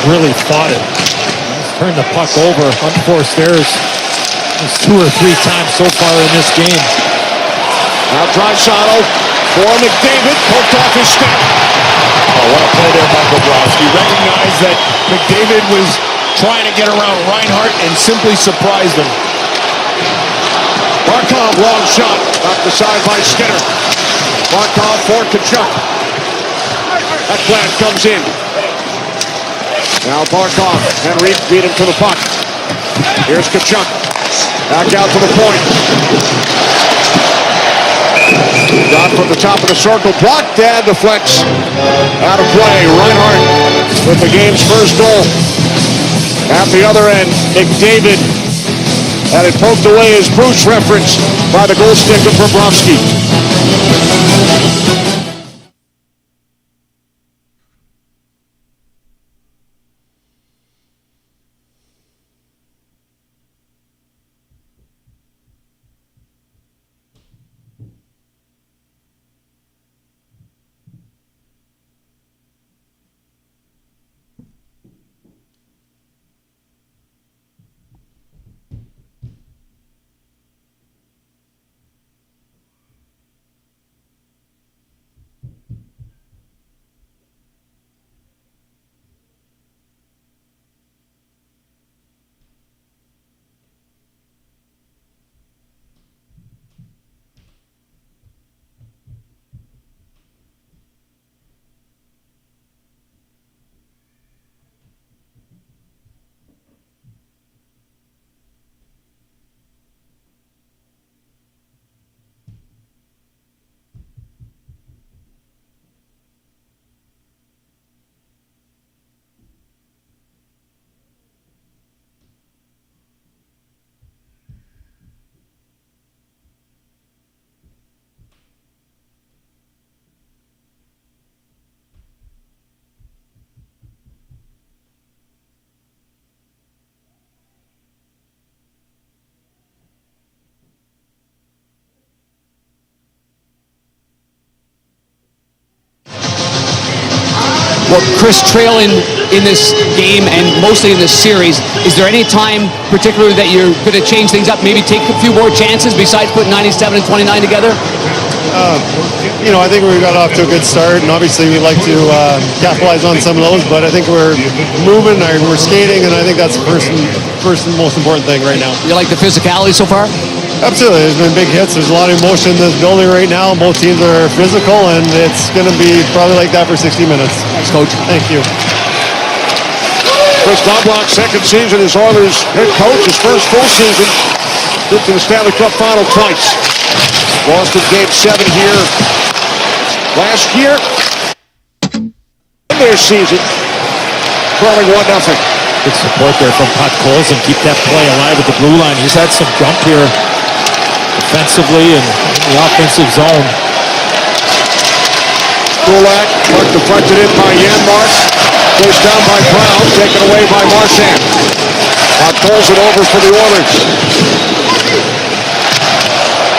really fought it. He's turned the puck over, unforced errors. It's 2 or 3 times so far in this game. Now Draisaitl for McDavid, poked off his stick. Oh, what a play there by Bobrovsky. Recognized that McDavid was trying to get around Reinhart and simply surprised him. Barkov, long shot, knocked aside by Skinner. Barkov for Tkachuk. That plan comes in. Now Barkov, Henry beat him to the puck. Here's Tkachuk. Back out to the point. Got from the top of the circle, blocked and deflects. Out of play, Reinhart with the game's first goal. At the other end, McDavid had it poked away as Bruce referenced by the goal stick of Bobrovsky. Well, Chris, trailing in this game and mostly in this series, is there any time particularly that you're going to change things up, maybe take a few more chances besides putting 97 and 29 together? I think we got off to a good start, and obviously we'd like to capitalize on some of those, but I think we're moving, we're skating, and I think that's the first and most important thing right now. You like the physicality so far? Absolutely. There's been big hits. There's a lot of emotion in this building right now. Both teams are physical, and it's going to be probably like that for 60 minutes. Thanks, Coach. Thank you. Chris Knobloch, second season as Oilers head coach, his first full season. Been to the Stanley Cup final twice. Lost in Game 7 here last year. In their season, trailing 1-0. Good support there from Pat Colson. Keep that play alive at the blue line. He's had some jump here defensively and in the offensive zone. Kulak, Mark deflected in by Janmark. Goes down by Brown, taken away by Marchand. Pat Colson over for the Oilers.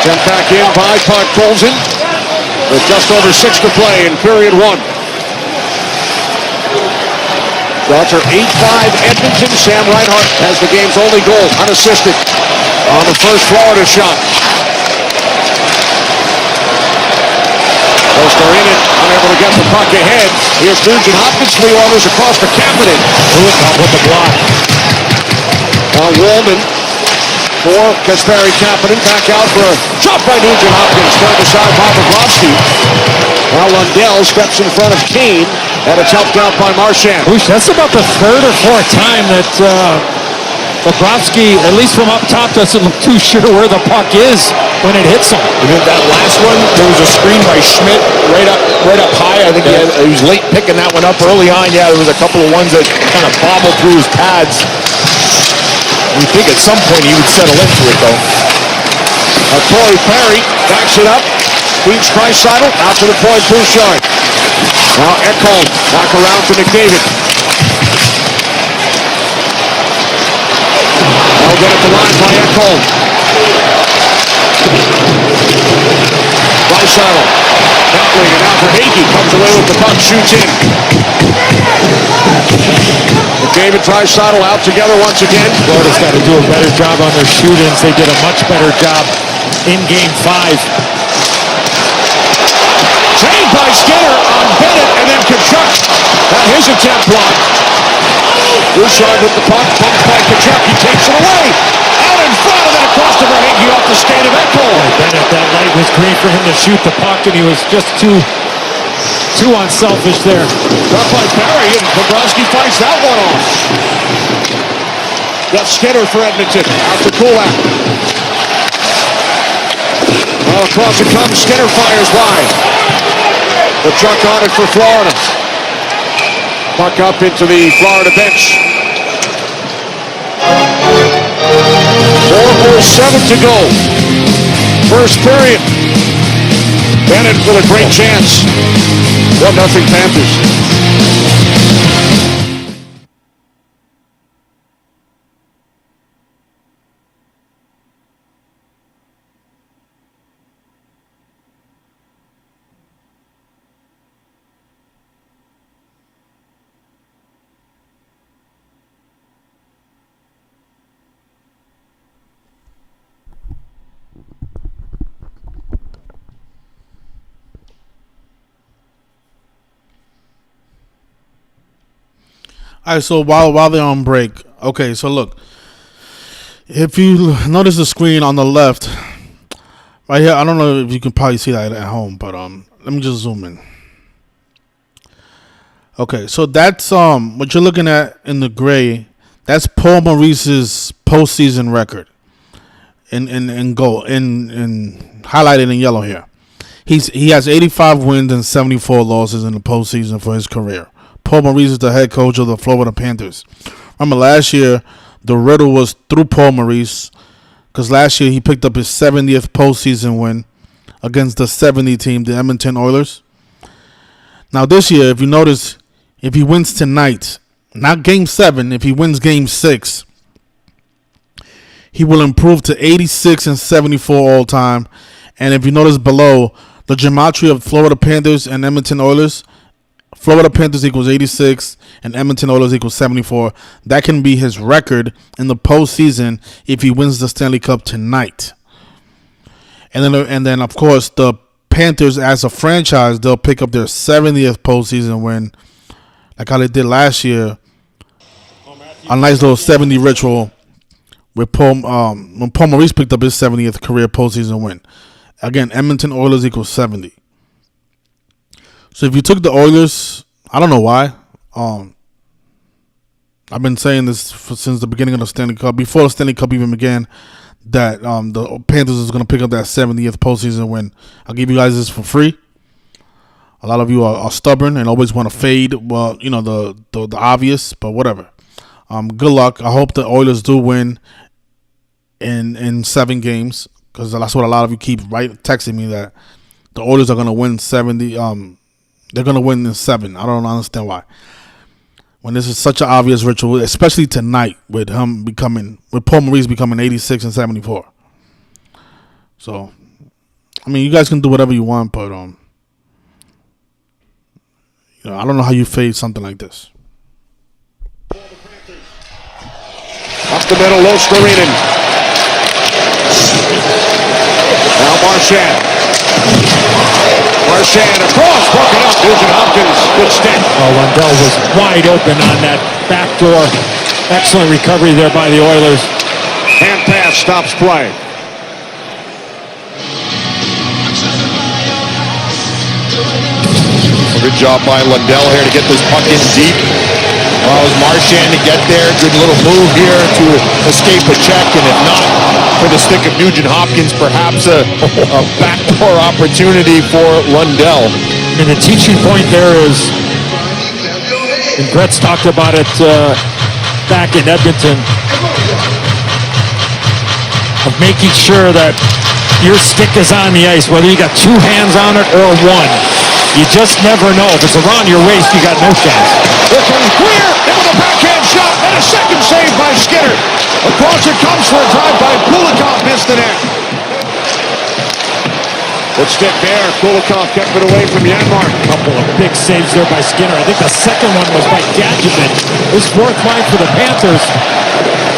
Sent back in by Pat Colson with just over 6 to play in period 1. Shots are 8-5 Edmonton. Sam Reinhart has the game's only goal, unassisted, on the first Florida shot. Costa in it, unable to get the puck ahead. Here's Nugent Hopkins for the Oilers across the Kapanen. With the block. Wallman for Kasperi Kapanen. Back out for a shot by Nugent Hopkins. Turned aside by Bobrovsky. Now Lundell steps in front of Kane, and it's helped out by Marchand. That's about the 3rd or 4th time that Bobrovsky, at least from up top, doesn't look too sure where the puck is when it hits him. And then that last one, there was a screen by Schmidt right up high. I think he was late picking that one up early on. Yeah, there was a couple of ones that kind of bobbled through his pads. We think at some point he would settle into it, though. Corey Perry backs it up. Beats Draisaitl out to the point, Bouchard. Now Ekholm back around to McDavid. Now get at the line by Ekholm. Draisaitl tackling it out for Hagee. Comes away with the puck, shoots in. McDavid, Draisaitl out together once again. Florida's got to do a better job on their shoot-ins. They did a much better job in Game 5. Saved by Skinner on Bennett, and then Kachuk had his attempt blocked. Bouchard with the puck, bumped by Kachuk. He takes it away. Out in front, and then across to Verhaeghe off the skate of Ekholm. Bennett, that light was great for him to shoot the puck, and he was just too unselfish there. Got by Barry, and Bobrovsky fights that one off. Got Skinner for Edmonton. Out to Kulak. Well, across it comes. Skinner fires wide. The truck on it for Florida. Puck up into the Florida bench. 4:07 to go. First period. Bennett with a great chance. 1-0 Panthers. All right, so while they're on break, okay, so look, if you notice the screen on the left, right here, I don't know if you can probably see that at home, but let me just zoom in. Okay, so that's what you're looking at in the gray. That's Paul Maurice's postseason record, in gold, in highlighted in yellow here. He has 85 wins and 74 losses in the postseason for his career. Paul Maurice is the head coach of the Florida Panthers. Remember last year, the riddle was through Paul Maurice, because last year he picked up his 70th postseason win against the 70 team, the Edmonton Oilers. Now this year, if you notice, if he wins tonight, not Game 7, if he wins Game 6, he will improve to 86 and 74 all time. And if you notice below, the gematria of Florida Panthers and Edmonton Oilers, Florida Panthers equals 86 and Edmonton Oilers equals 74. That can be his record in the postseason if he wins the Stanley Cup tonight. And then of course the Panthers as a franchise, they'll pick up their 70th postseason win, like how they did last year. A nice little 70 ritual with when Paul Maurice picked up his 70th career postseason win. Again, Edmonton Oilers equals 70. So if you took the Oilers, I don't know why. I've been saying this since the beginning of the Stanley Cup, before the Stanley Cup even began, that the Panthers is going to pick up that 70th postseason win. I'll give you guys this for free. A lot of you are stubborn and always want to fade, well, you know, the obvious, but whatever. Good luck. I hope the Oilers do win in 7 games, because that's what a lot of you keep texting me, that the Oilers are going to win 70. They're going to win in 7. I don't understand why. When this is such an obvious ritual, especially tonight with Paul Maurice becoming 86 and 74. So, I mean, you guys can do whatever you want, but I don't know how you fade something like this. Up the middle, low Skorinen. Now Marchand across, broken up. Nugent Hopkins, good stick. Lundell was wide open on that backdoor. Excellent recovery there by the Oilers. Hand pass stops play. Good job by Lundell here to get this puck in deep. Allows Marchand to get there. Good little move here to escape a check, and if not for the stick of Nugent Hopkins, perhaps a backdoor opportunity for Lundell. And the teaching point there is, and Gretz talked about it back in Edmonton, of making sure that your stick is on the ice, whether you got 2 hands on it or 1. You just never know. If it's around your waist, you got no chance. Here comes Greer, in with a backhand shot, and a second save by Skinner. Across it comes for a drive by Kulikov, missed the net. The Good stick there. Kulikov kept it away from Janmark. Couple of big saves there by Skinner. I think the second one was by Gadjevich. His fourth line for the Panthers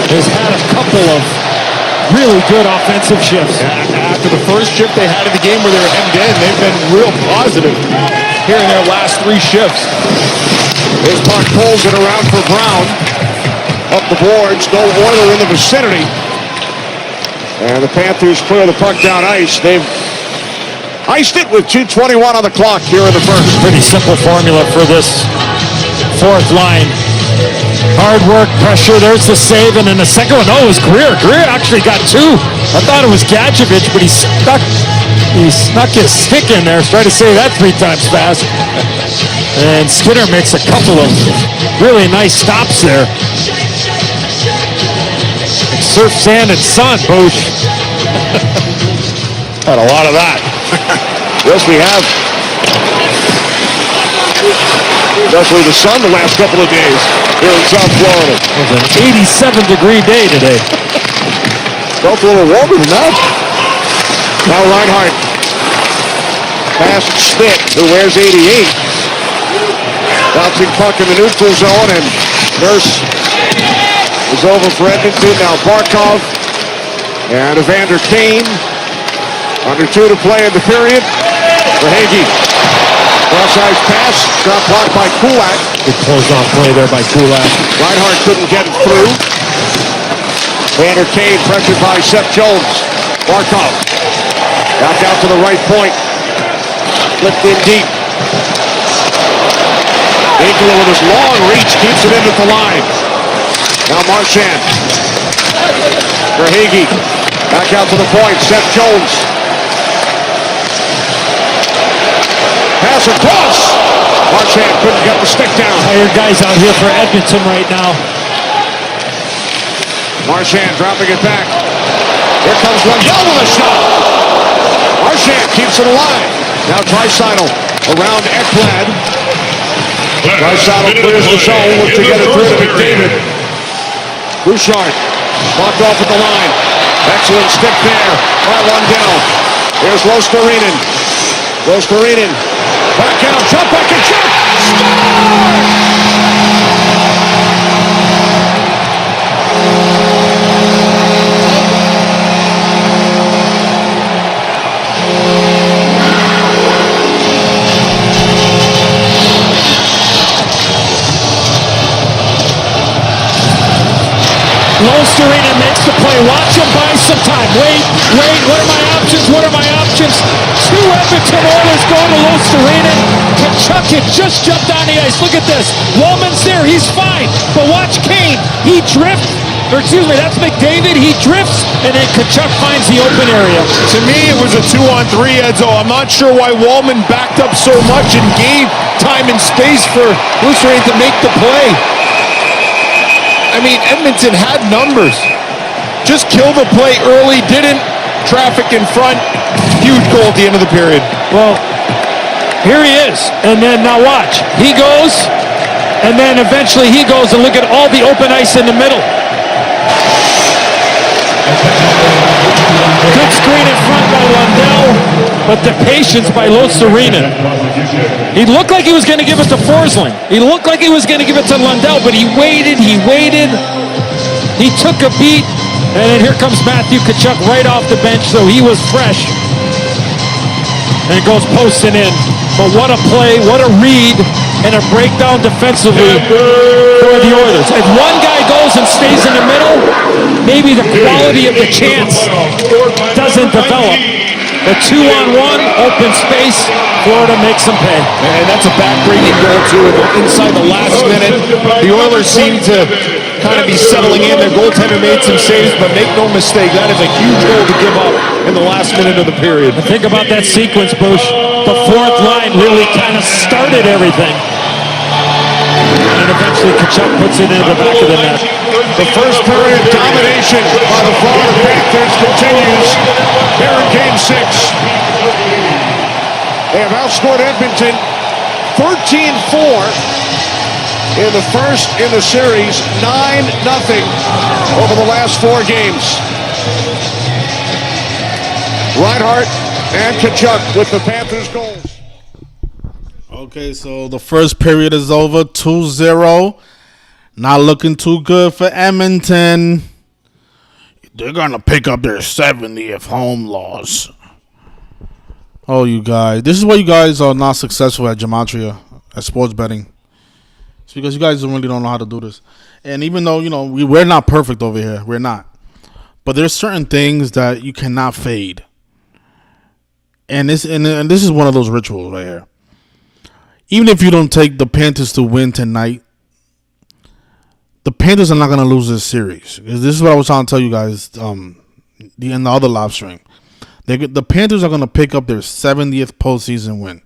has had a couple of really good offensive shifts. After the first shift they had in the game where they were hemmed in, they've been real positive here in their last 3 shifts. His puck pulls it around for Brown. Up the boards, no Oiler in the vicinity. And the Panthers clear the puck down ice. They've iced it with 2:21 on the clock here in the first. Pretty simple formula for this fourth line. Hard work, pressure, there's the save, and then the second one, oh, it was Greer. Greer actually got 2. I thought it was Gadjevich, but he snuck his stick in there. Tried to say that 3 times fast. And Skinner makes a couple of really nice stops there. Surf, sand, and sun, Boosh. Had a lot of that. Yes, we have. Especially the sun the last couple of days here in South Florida. It was an 87-degree day today. Felt a little warmer than that. Now Reinhart. Past Stick, who wears 88. Bouncing puck in the neutral zone, and Nurse is over for Edmonton. Now Barkov and Evander Kane. Under 2 to play in the period. Verhaeghe. Cross-ice pass. Shot blocked by Kulak. Good close-off play there by Kulak. Reinhart couldn't get it through. Evander Kane pressured by Seth Jones. Barkov. Back out to the right point. Flipped in deep. Inkler with his long reach keeps it in at the line. Now Marchand. Verhaeghe. Back out to the point. Seth Jones. Pass across. Marchand couldn't get the stick down. Tired guys out here for Edmonton right now. Marchand dropping it back. Here comes Lundell with a shot. Marchand keeps it alive. Now Draisaitl around Ekblad. Draisaitl clears the zone. Look to get it through to McDavid. Bouchard blocked off at the line. Excellent stick there by Lundell. Here's Lostarinen. Lostarinen back out. Jump back and jump. Lostarinen makes the play. Watch him buy some time. Wait. What are my options? What are my options? 2 Edmonton Oilers going to Lostarinen. Kachuk had just jumped on the ice. Look at this. Wallman's there. He's fine. But watch Kane. He drifts. Or excuse me, that's McDavid. He drifts, and then Kachuk finds the open area. To me, it was a 2-on-3, Edzo. I'm not sure why Wallman backed up so much and gave time and space for Lostarinen to make the play. I mean, Edmonton had numbers. Just kill the play early, didn't. Traffic in front. Huge goal at the end of the period. Well, here he is. And then now watch. He goes, and then eventually he goes, and look at all the open ice in the middle. Good screen in front by Lundell, but the patience by Lostarinen. He looked like he was going to give it to Forsling. He looked like he was going to give it to Lundell, but he waited. He took a beat, and then here comes Matthew Kachuk right off the bench, so he was fresh. And it goes posting in. But what a play, what a read, and a breakdown defensively for the Oilers. If one guy goes and stays in the middle, maybe the quality of the chance doesn't develop. But 2-on-1, open space, Florida makes them pay. And that's a back-breaking goal, too. Inside the last minute, the Oilers seem to kind of be settling in. Their goaltender made some saves, but make no mistake, that is a huge goal to give up in the last minute of the period. And think about that sequence, Bush. The fourth line really kind of started everything. And eventually Kachuk puts it into the back of the net. The first period domination by the Florida Panthers continues here in Game 6. They have outscored Edmonton 13-4 in the first in the series, 9-0 over the last 4 games. Reinhart And Kachuk with the Panthers goals. Okay, so the first period is over, 2-0. Not looking too good for Edmonton. They're going to pick up their 70th home loss. Oh, you guys. This is why you guys are not successful at Gematria, at sports betting. It's because you guys really don't know how to do this. And even though, we're not perfect over here. We're not. But there's certain things that you cannot fade. And this is one of those rituals right here. Even if you don't take the Panthers to win tonight, the Panthers are not going to lose this series. This is what I was trying to tell you guys in the other live stream. The Panthers are going to pick up their 70th postseason win.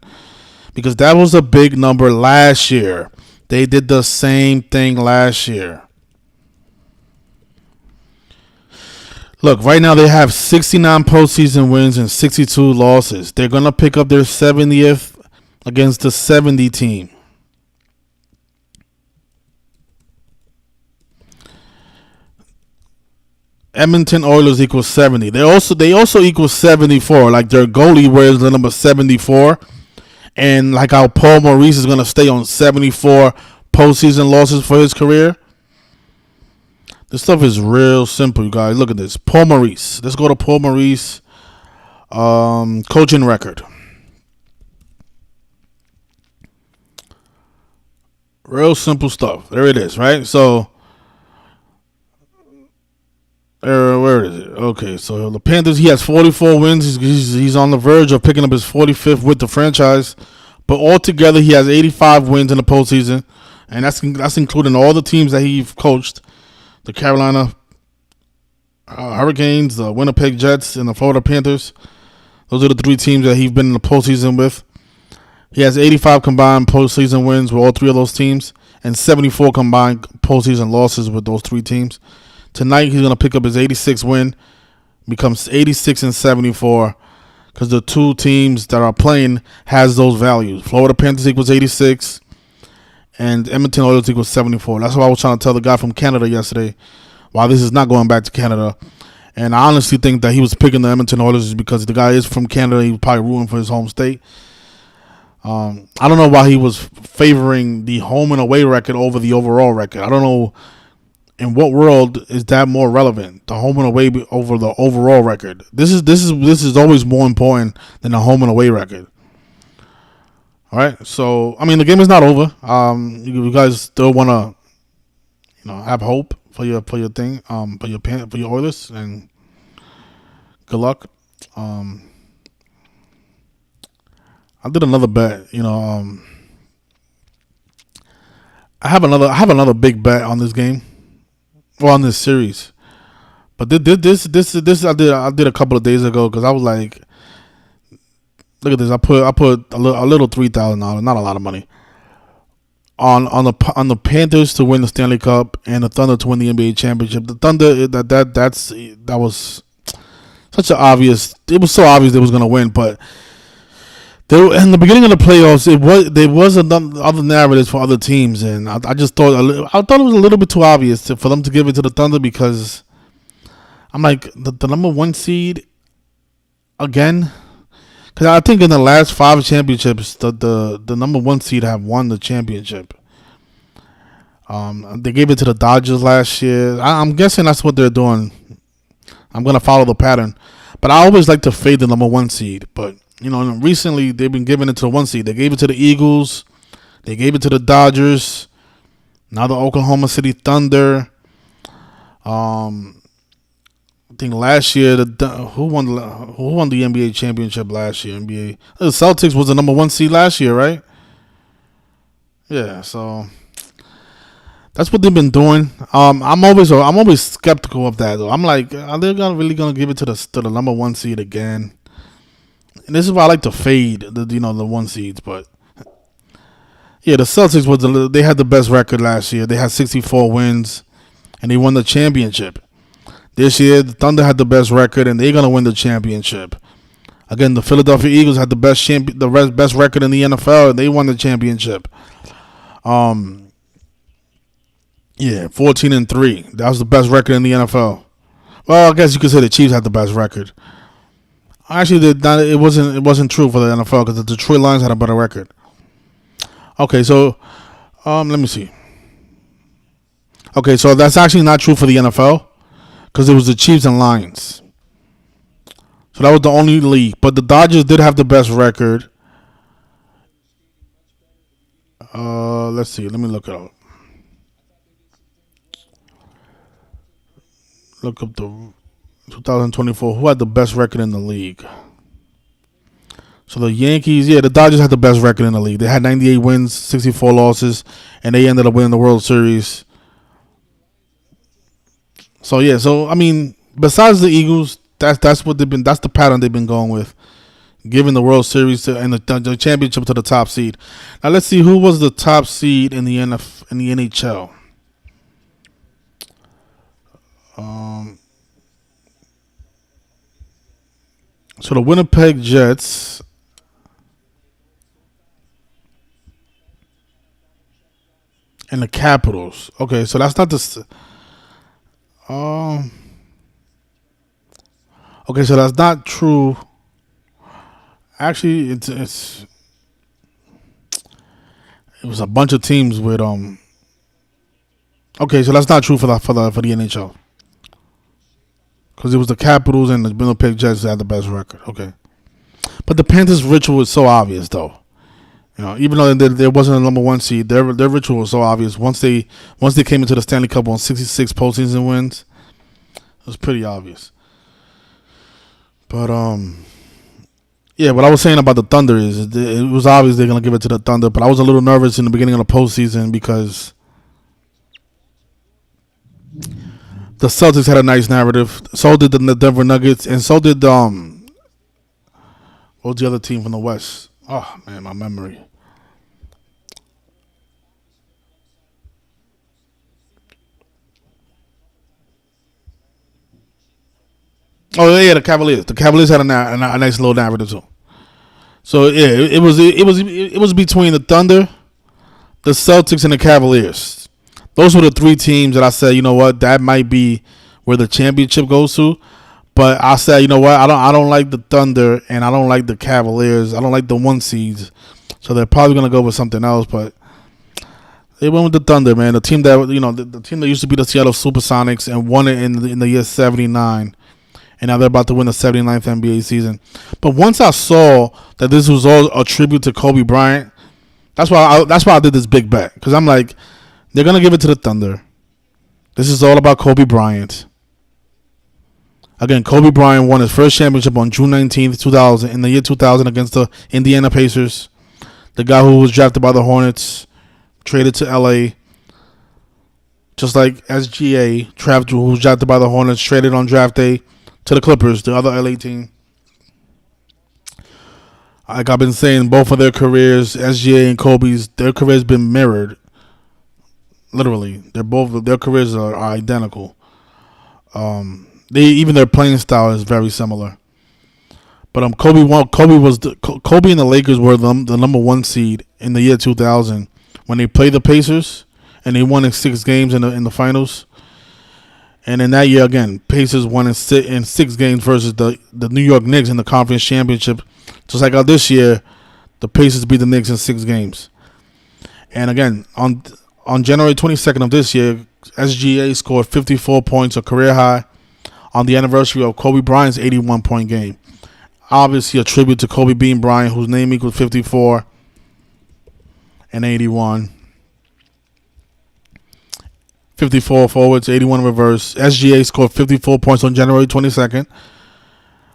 Because that was a big number last year. They did the same thing last year. Look, right now they have 69 postseason wins and 62 losses. They're going to pick up their 70th against the 70 team. Edmonton Oilers equals 70. They also equal 74. Like their goalie wears the number 74. And like how Paul Maurice is going to stay on 74 postseason losses for his career. This stuff is real simple, you guys. Look at this. Paul Maurice. Let's go to Paul Maurice. Coaching record. Real simple stuff. There it is, right? So, where is it? Okay, so the Panthers, he has 44 wins. He's on the verge of picking up his 45th with the franchise. But altogether, he has 85 wins in the postseason. And that's including all the teams that he coached. The Carolina Hurricanes, the Winnipeg Jets, and the Florida Panthers. Those are the three teams that he's been in the postseason with. He has 85 combined postseason wins with all three of those teams and 74 combined postseason losses with those three teams. Tonight, he's going to pick up his 86th win, becomes 86 and 74 because the two teams that are playing has those values. Florida Panthers equals 86 and Edmonton Oilers equals 74. That's what I was trying to tell the guy from Canada yesterday why this is not going back to Canada. And I honestly think that he was picking the Edmonton Oilers because the guy is from Canada. He was probably rooting for his home state. I don't know why he was favoring the home and away record over the overall record. I don't know in what world is that more relevant, the home and away over the overall record. This is always more important than the home and away record. All right, so I mean the game is not over. You guys still want to, have hope for your thing, for your Oilers, and good luck. I did another bet. I have another big bet on this game, on this series. But this I did a couple of days ago because I was like, look at this. I put a little $3,000, not a lot of money, on the Panthers to win the Stanley Cup and the Thunder to win the NBA championship. The Thunder that was such an obvious. It was so obvious they was gonna win, but. In the beginning of the playoffs, there was other narratives for other teams, and I just thought it was a little bit too obvious for them to give it to the Thunder because I'm like the number one seed again, because I think in the last 5 championships the number one seed have won the championship. They gave it to the Dodgers last year. I'm guessing that's what they're doing. I'm gonna follow the pattern, but I always like to fade the number one seed, but. Recently they've been giving it to the 1 seed. They gave it to the Eagles. They gave it to the Dodgers. Now the Oklahoma City Thunder. I think last year who won the NBA championship last year? NBA. The Celtics was the number 1 seed last year, right? Yeah, so that's what they've been doing. I'm always skeptical of that though. I'm like, are they really gonna give it to the number 1 seed again? And this is why I like to fade the 1 seeds, but yeah, the Celtics they had the best record last year. They had 64 wins, and they won the championship. This year, the Thunder had the best record, and they're gonna win the championship. Again, the Philadelphia Eagles had the best record in the NFL, and they won the championship. 14-3. That was the best record in the NFL. Well, I guess you could say the Chiefs had the best record. Actually, it wasn't true for the NFL because the Detroit Lions had a better record. Okay, so let me see. Okay, so that's actually not true for the NFL because it was the Chiefs and Lions. So that was the only league. But the Dodgers did have the best record. Let's see. Let me look it up. Look up the 2024. Who had the best record in the league? So the Yankees, the Dodgers had the best record in the league. They had 98 wins, 64 losses, and they ended up winning the World Series. So I mean, besides the Eagles, that's what they've been. That's the pattern they've been going with, giving the World Series and the championship to the top seed. Now let's see who was the top seed in the NHL. So the Winnipeg Jets and the Capitals. Okay, so that's not the. Okay, so that's not true. Actually, it was a bunch of teams with Okay, so that's not true for the NHL. Because it was the Capitals and the Winnipeg Jets that had the best record. Okay, but the Panthers' ritual was so obvious, though. Even though there wasn't a number one seed, their ritual was so obvious. Once they came into the Stanley Cup on 66 postseason wins, it was pretty obvious. But what I was saying about the Thunder is it was obvious they're gonna give it to the Thunder. But I was a little nervous in the beginning of the postseason because the Celtics had a nice narrative. So did the Denver Nuggets, and so did what was the other team from the West? Oh man, my memory. Oh yeah, the Cavaliers. The Cavaliers had a nice little narrative too. So it was between the Thunder, the Celtics, and the Cavaliers. Those were the three teams that I said, you know what, that might be where the championship goes to. But I said, you know what, I don't like the Thunder and I don't like the Cavaliers. I don't like the one seeds. So they're probably gonna go with something else. But they went with the Thunder, man. The team that the team that used to be the Seattle SuperSonics and won it in the year '79. And now they're about to win the 79th NBA season. But once I saw that this was all a tribute to Kobe Bryant, that's why I did this big bet. Because I'm like, they're going to give it to the Thunder. This is all about Kobe Bryant. Again, Kobe Bryant won his first championship on June 19th, 2000, in the year 2000 against the Indiana Pacers. The guy who was drafted by the Hornets, traded to LA. Just like SGA, who was drafted by the Hornets, traded on draft day to the Clippers, the other LA team. Like I've been saying, both of their careers, SGA and Kobe's, their careers been mirrored. Literally, their careers are identical. Even their playing style is very similar. But Kobe and the Lakers were the number one seed in the year 2000 when they played the Pacers and they won in 6 games in the finals. And in that year, again, Pacers won in 6 games versus the New York Knicks in the conference championship. Just like how this year, the Pacers beat the Knicks in 6 games. And again, on January 22nd of this year, SGA scored 54 points, a career high, on the anniversary of Kobe Bryant's 81-point game. Obviously, a tribute to Kobe Bean Bryant, whose name equals 54 and 81. 54 forwards, 81 reverse. SGA scored 54 points on January 22nd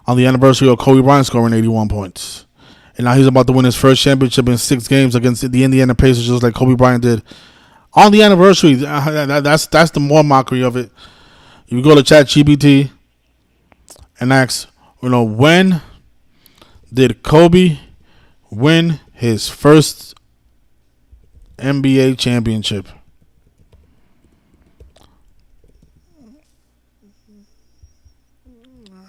on the anniversary of Kobe Bryant scoring 81 points. And now he's about to win his first championship in 6 games against the Indiana Pacers, just like Kobe Bryant did. On the anniversary, that's the more mockery of it. You go to ChatGPT and ask, when did Kobe win his first NBA championship?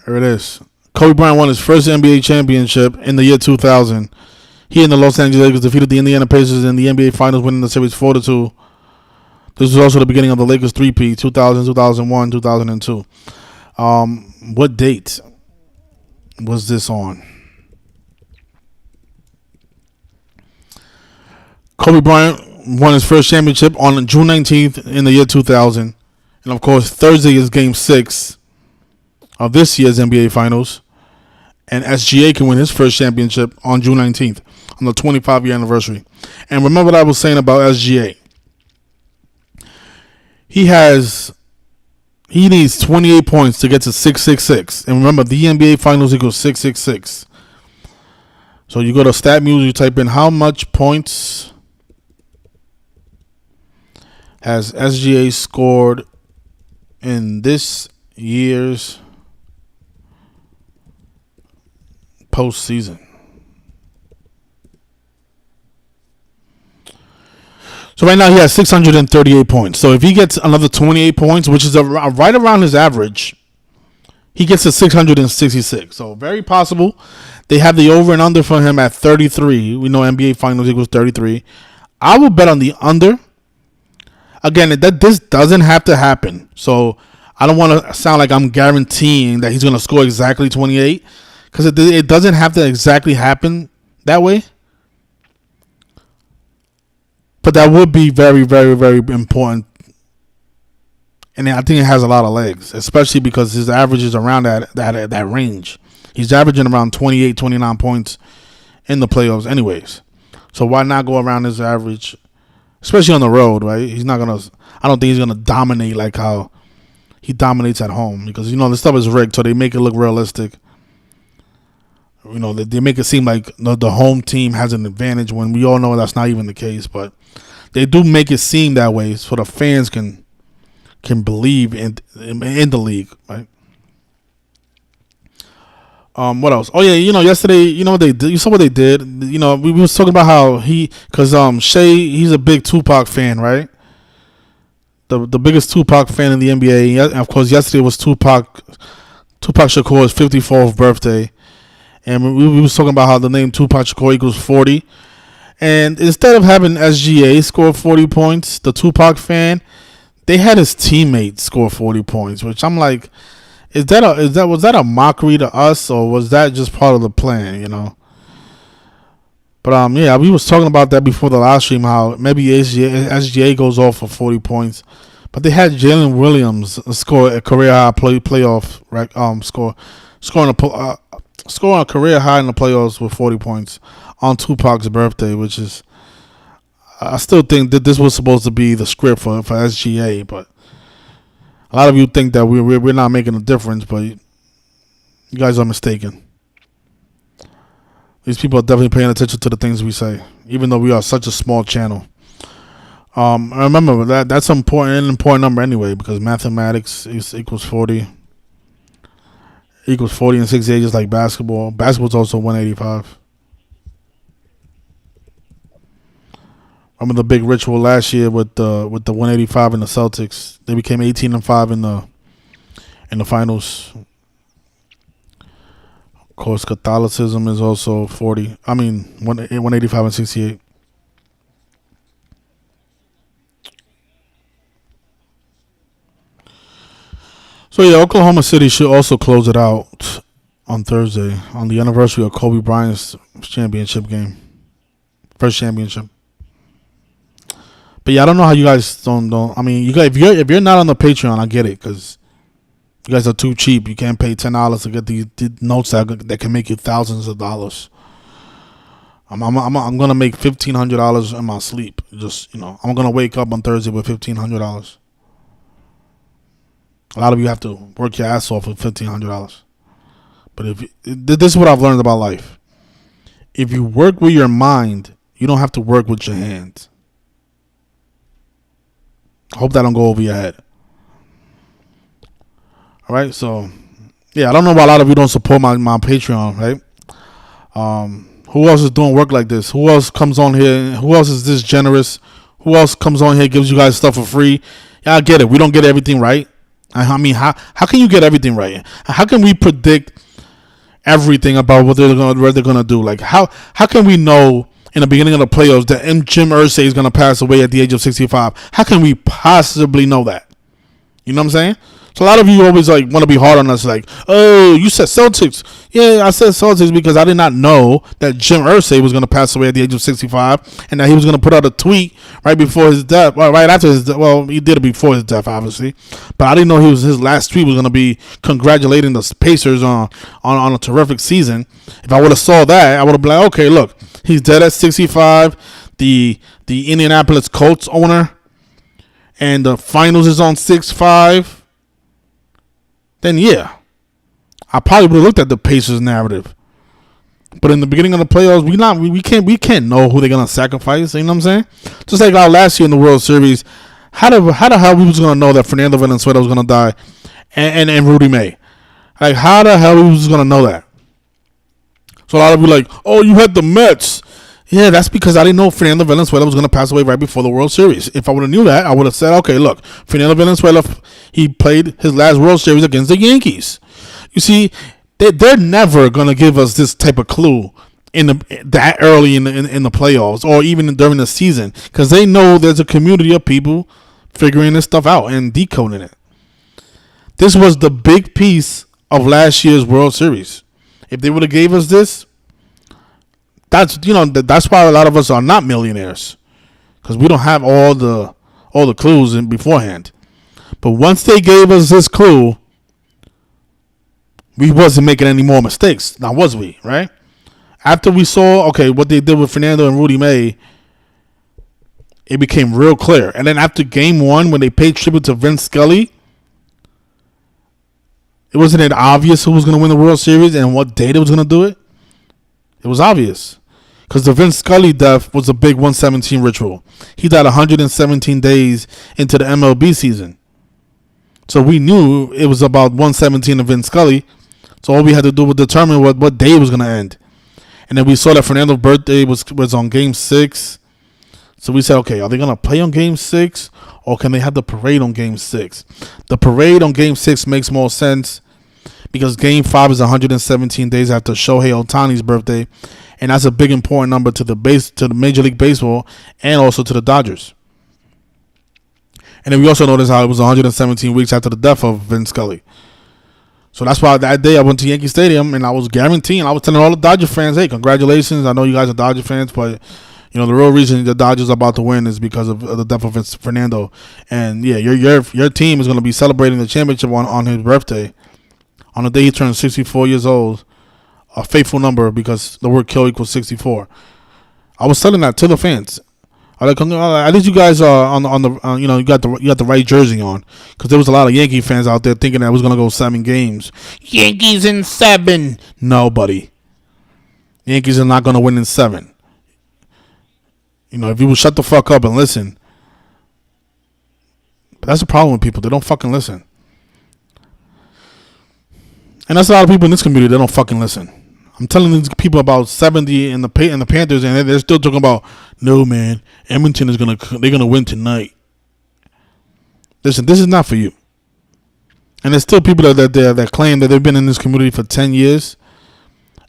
Here it is. Kobe Bryant won his first NBA championship in the year 2000. He and the Los Angeles Lakers defeated the Indiana Pacers in the NBA Finals, winning the series 4-2. This was also the beginning of the Lakers three-peat, 2000, 2001, 2002. What date? was this on? Kobe Bryant won his first championship on June 19th in the year 2000. And, of course, Thursday is Game 6 of this year's NBA Finals. And SGA can win his first championship on June 19th on the 25-year anniversary. And remember what I was saying about SGA. He needs 28 points to get to 666. And remember, the NBA Finals equals 666. So you go to StatMuse, you type in how much points has SGA scored in this year's postseason. So right now he has 638 points. So if he gets another 28 points, which is right around his average, he gets to 666. So very possible. They have the over and under for him at 33. We know NBA Finals equals 33. I will bet on the under. Again, this doesn't have to happen. So I don't want to sound like I'm guaranteeing that he's going to score exactly 28. Because it doesn't have to exactly happen that way. But that would be very, very, very important. And I think it has a lot of legs, especially because his average is around that range. He's averaging around 28, 29 points in the playoffs anyways. So why not go around his average, especially on the road, right? I don't think he's going to dominate like how he dominates at home. Because, this stuff is rigged, so they make it look realistic. They make it seem like the home team has an advantage when we all know that's not even the case. But they do make it seem that way so the fans can believe in the league, right? What else? Oh yeah, yesterday, what they did? You saw what they did. We was talking about how because Shea, he's a big Tupac fan, right? The biggest Tupac fan in the NBA. And of course, yesterday was Tupac Shakur's 54th birthday. And we was talking about how the name Tupac Shakur equals 40. And instead of having SGA score 40 points, the Tupac fan, they had his teammates score 40 points, which I'm like, was that a mockery to us, or was that just part of the plan, But yeah, we was talking about that before the live stream, how maybe SGA goes off for 40 points. But they had Jalen Williams score a career high playoff scoring a career high in the playoffs with 40 points on Tupac's birthday, which is, I still think that this was supposed to be the script for SGA, but a lot of you think that we're not making a difference, but you guys are mistaken. These people are definitely paying attention to the things we say, even though we are such a small channel. Remember that's an important number anyway, because mathematics equals 40. Equals 40 and 68 just like basketball. Basketball's also 185. Remember the big ritual last year with the 185 in the Celtics. They became 18-5 in the finals. Of course, Catholicism is also 185 and 68. So yeah, Oklahoma City should also close it out on Thursday on the anniversary of Kobe Bryant's championship game, first championship. But yeah, I don't know how you guys don't. I mean, you guys, if you're not on the Patreon, I get it, because you guys are too cheap. You can't pay $10 to get these notes that can make you thousands of dollars. I'm gonna make $1,500 in my sleep. Just I'm gonna wake up on Thursday with $1,500. A lot of you have to work your ass off with $1,500. But this is what I've learned about life. If you work with your mind, you don't have to work with your hands. I hope that don't go over your head. All right, so yeah, I don't know why a lot of you don't support my Patreon, right? Who else is doing work like this? Who else comes on here? Who else is this generous? Who else comes on here, gives you guys stuff for free? Yeah, I get it. We don't get everything right. I mean, how can you get everything right? How can we predict everything about what they're gonna do? Like how can we know in the beginning of the playoffs that Jim Irsay is gonna pass away at the age of 65? How can we possibly know that? You know what I'm saying? So a lot of you always like want to be hard on us, like, oh, you said Celtics. Yeah, I said Celtics because I did not know that Jim Irsay was going to pass away at the age of 65, and that he was going to put out a tweet right before his death. Well, right after his death. Well, he did it before his death, obviously, but I didn't know his last tweet was going to be congratulating the Pacers on a terrific season. If I would have saw that, I would have been like, okay, look, he's dead at 65. The Indianapolis Colts owner, and the finals is on 6-5. Then yeah, I probably would have looked at the Pacers narrative. But in the beginning of the playoffs, we can't know who they're gonna sacrifice. You know what I'm saying? Just like our last year in the World Series, how the hell we was gonna know that Fernando Valenzuela was gonna die, and Rudy May? Like, how the hell we was gonna know that? So a lot of you like, oh, you had the Mets. Yeah, that's because I didn't know Fernando Valenzuela was going to pass away right before the World Series. If I would have knew that, I would have said, okay, look, Fernando Valenzuela, he played his last World Series against the Yankees. You see, they're never going to give us this type of clue that early in the playoffs or even during the season, because they know there's a community of people figuring this stuff out and decoding it. This was the big piece of last year's World Series. If they would have gave us this, that's why a lot of us are not millionaires, because we don't have all the clues in beforehand. But once they gave us this clue, we wasn't making any more mistakes. Now, was we, right? After we saw, okay, what they did with Fernando and Rudy May, it became real clear. And then after game 1, when they paid tribute to Vince Scully, wasn't it obvious who was going to win the World Series and what day they was going to do it? It was obvious. Because the Vince Scully death was a big 117 ritual. He died 117 days into the MLB season. So we knew it was about 117 of Vince Scully. So all we had to do was determine what day it was going to end. And then we saw that Fernando's birthday was on Game 6. So we said, okay, are they going to play on Game 6? Or can they have the parade on Game 6? The parade on Game 6 makes more sense, because Game 5 is 117 days after Shohei Ohtani's birthday. And that's a big important number to the Major League Baseball and also to the Dodgers. And then we also noticed how it was 117 weeks after the death of Vince Scully. So that's why that day I went to Yankee Stadium and I was telling all the Dodger fans, hey, congratulations. I know you guys are Dodger fans, but the real reason the Dodgers are about to win is because of the death of Fernando. And yeah, your team is going to be celebrating the championship on his birthday, on the day he turns 64 years old. A faithful number, because the word kill equals 64. I was telling that to the fans. I like, at least you guys are on the you got the right jersey on, because there was a lot of Yankee fans out there thinking that it was gonna go 7 games. Yankees in 7. No, buddy. Yankees are not gonna win in 7. If you would shut the fuck up and listen. But that's the problem with people. They don't fucking listen. And that's a lot of people in this community. They don't fucking listen. I'm telling these people about 70 in the Panthers, and they're still talking about, no, man, Edmonton they're gonna win tonight. Listen, this is not for you. And there's still people that claim that they've been in this community for 10 years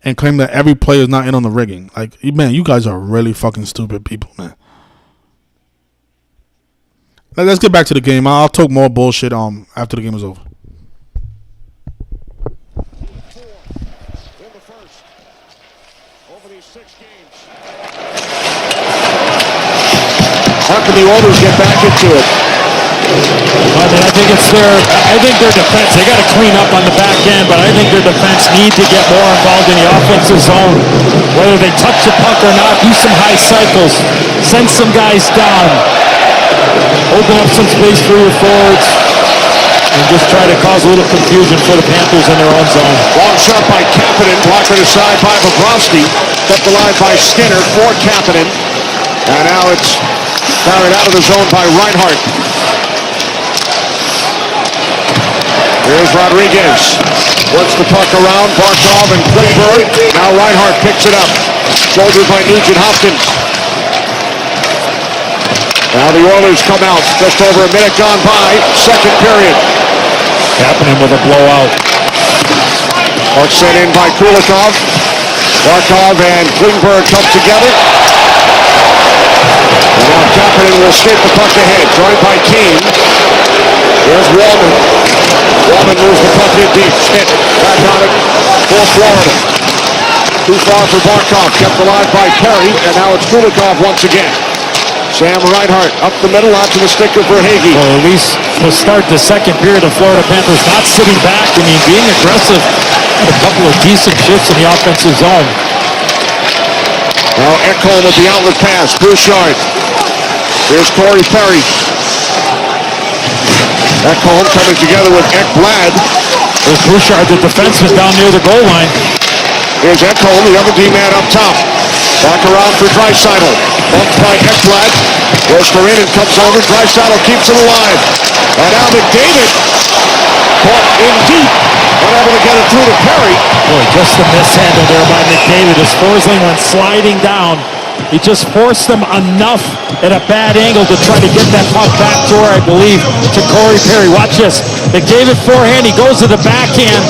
and claim that every player is not in on the rigging. Like, man, you guys are really fucking stupid people, man. Let's get back to the game. I'll talk more bullshit after the game is over. How can the Oilers get back into it? I think their defense, they got to clean up on the back end, but I think their defense need to get more involved in the offensive zone. Whether they touch the puck or not, do some high cycles, send some guys down, open up some space for your forwards, and just try to cause a little confusion for the Panthers in their own zone. Long shot by Kapanen, blocked aside by Bobrovsky, kept alive by Skinner for Kapanen, and now it's carried out of the zone by Reinhart. Here's Rodriguez. Works the puck around. Barkov and Klingberg. Now Reinhart picks it up. Shouldered by Nugent Hopkins. Now the Oilers come out. Just over a minute gone by. Second period. Happening with a blowout. Puck sent in by Kulikov. Barkov and Klingberg come together. And now Kapanen will skate the puck ahead. Joined by Kane. Here's Wallman. Wallman moves the puck in deep. Schmidt back on it for Florida. Too far for Barkov. Kept alive by Perry, and now it's Kulikov once again. Sam Reinhart up the middle, out to the sticker for Hagee. Well, at least to start the second period of Florida Panthers not sitting back. I mean, being aggressive. Had a couple of decent shifts in the offensive zone. Now Ekholm with the outlet pass. Bouchard. Here's Corey Perry. Ekholm coming together with Ekblad. There's Bouchard, the defenseman down near the goal line. Here's Ekholm, the other D-man up top. Back around for Draisaitl. Bumped by Ekblad. Rostarinen comes over. Draisaitl keeps it alive. And now McDavid caught in deep. Unable to get it through to Perry. Boy, just the mishandle there by McDavid as Forsling went sliding down. He just forced them enough at a bad angle to try to get that puck back door, I believe, to Corey Perry. Watch this. McDavid forehand, he goes to the backhand,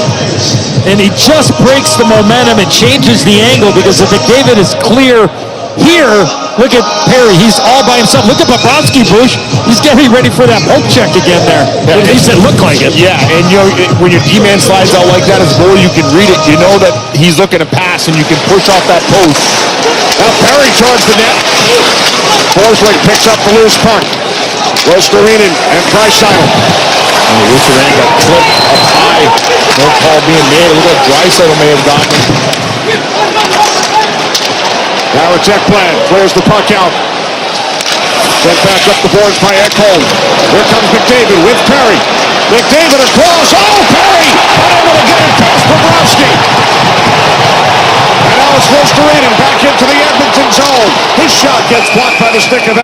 and he just breaks the momentum and changes the angle because if McDavid is clear here, look at Perry. He's all by himself. Look at Bobrovsky, Bush. He's getting ready for that poke check again there. At least it looked like it. Yeah, and you know, when your D-man slides out like that as a goalie, you can read it. You know that he's looking to pass, and you can push off that post. Now Perry towards the net. Forsling picks up the loose puck. Rostarinen and Draisaitl. Rostarinen got clipped up high. No call being made. Look like Draisaitl may have gotten him. Now it's Ekblad. Clears the puck out. Sent back up the boards by Ekholm. Here comes McDavid with Perry. McDavid across. Oh, Perry! Unable to get it past Bobrovsky. And now it's Rostarinen back into the Edmonton zone. His shot gets blocked by the stick of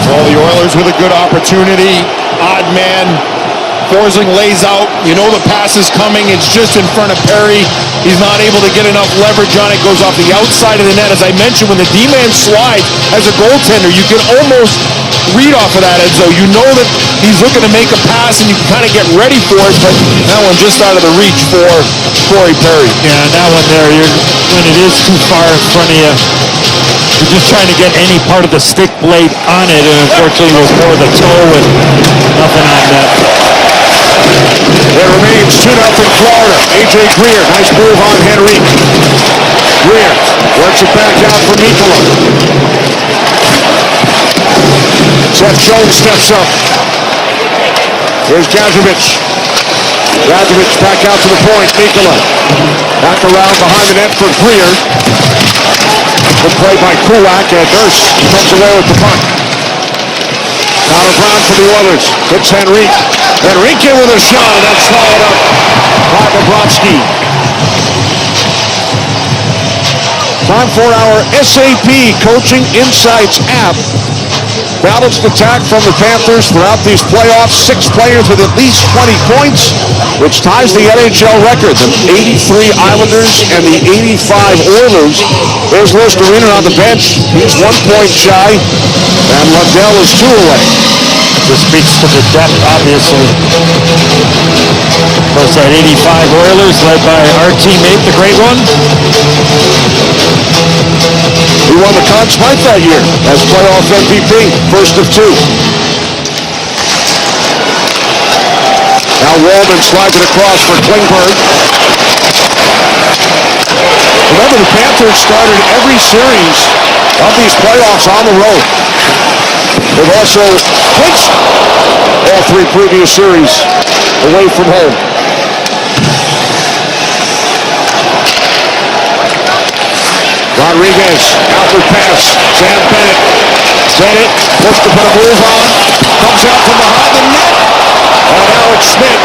Well, the Oilers with a good opportunity. Odd man. Forsling lays out. You know the pass is coming. It's just in front of Perry. He's not able to get enough leverage on it. Goes off the outside of the net. As I mentioned, when the D-man slides as a goaltender, you can almost read off of that, Edzo. You know that he's looking to make a pass, and you can kind of get ready for it, but that one just out of the reach for Corey Perry. Yeah, that one there, when it is too far in front of you, you're just trying to get any part of the stick blade on it, and unfortunately it was more of the toe and nothing on that. It remains 2-0 Florida. A.J. Greer, nice move on Henrique. Greer works it back out for Mikkola. Seth Jones steps up. Here's Gadjevich. Gadjevich back out to the point. Mikkola back around behind the net for Greer. Good play by Kulak, and Nurse comes away with the puck. Connor Brown for the Oilers. Hits Henrique. Henrique with a shot, and that's followed up by Bobrovsky. Time for our SAP Coaching Insights app. Balanced attack from the Panthers throughout these playoffs. 6 players with at least 20 points, which ties the NHL record. The 83 Islanders and the 85 Oilers. There's Rostarinen on the bench. He's 1 point shy, and Lundell is 2 away. This speaks to the depth, obviously. Of course, that 85 Oilers led by our teammate, the great one. He won the Conn Smythe that year as playoff MVP, first of 2. Now Wallman slides it across for Klingberg. Remember, the Panthers started every series of these playoffs on the road. They've also clinched all 3 previous series away from home. Rodriguez, outward pass, Sam Bennett. Bennett looks to put a move on, comes out from behind the net, and Alex Schmidt.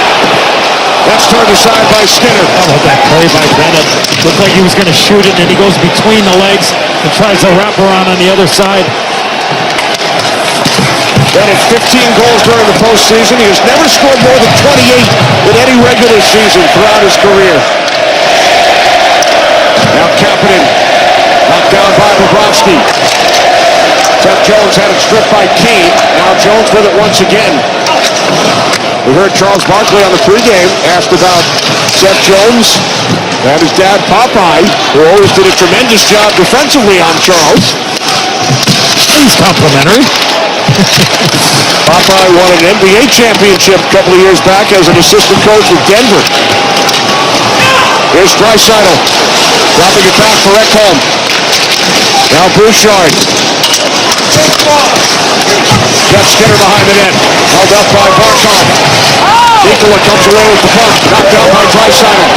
That's turned aside by Skinner. How about that play by Bennett? Looked like he was going to shoot it, and he goes between the legs and tries to wrap around on the other side. Bennett, 15 goals during the postseason. He has never scored more than 28 in any regular season throughout his career. Now Kapanen, knocked down by Bobrovsky. Seth Jones had it stripped by Kane. Now Jones with it once again. We heard Charles Barkley on the pregame asked about Seth Jones and his dad Popeye, who always did a tremendous job defensively on Charles. He's complimentary. Popeye won an NBA championship a couple of years back as an assistant coach with Denver. Here's Draisaitl, dropping it back for Ekholm. Now Bouchard. Jeff Skinner behind the net, held up by Barkov. Nikola comes away with the puck, knocked down by Draisaitl.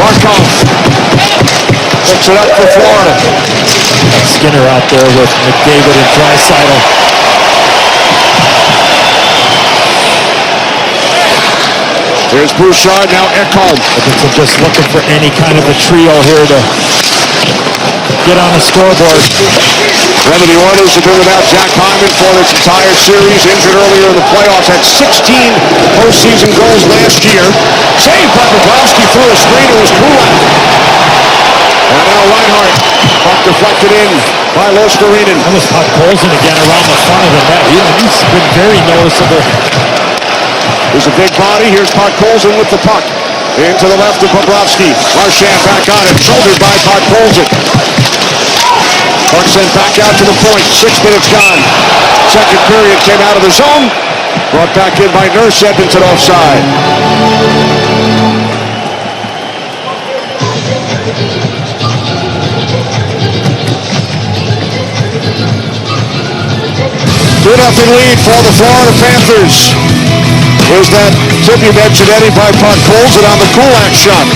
Barkov picks it up for Florida. Skinner out there with McDavid and Draisaitl. Here's Bouchard, now Ekholm. Just looking for any kind of a trio here to get on the scoreboard. Remember, the Oilers have been without Jack Hyman for this entire series, injured earlier in the playoffs, had 16 postseason goals last year. Saved by Bobrovsky through a screen, it was Kulak. And now Reinhart, puck deflected in by Losterinen. That was Todd Colson again around the front of the net. He's been very noticeable. There's a big body, here's Podkolzin with the puck. Into the left of Bobrovsky. Marchand back on it, shouldered by Podkolzin. Puck sent back out to the point, 6 minutes gone. Second period came out of the zone. Brought back in by Nurse, Edmonton offside. Two-0 lead for the Florida Panthers. Here's that tip you mentioned, Eddie, by Podkolzin on the Kulak shot.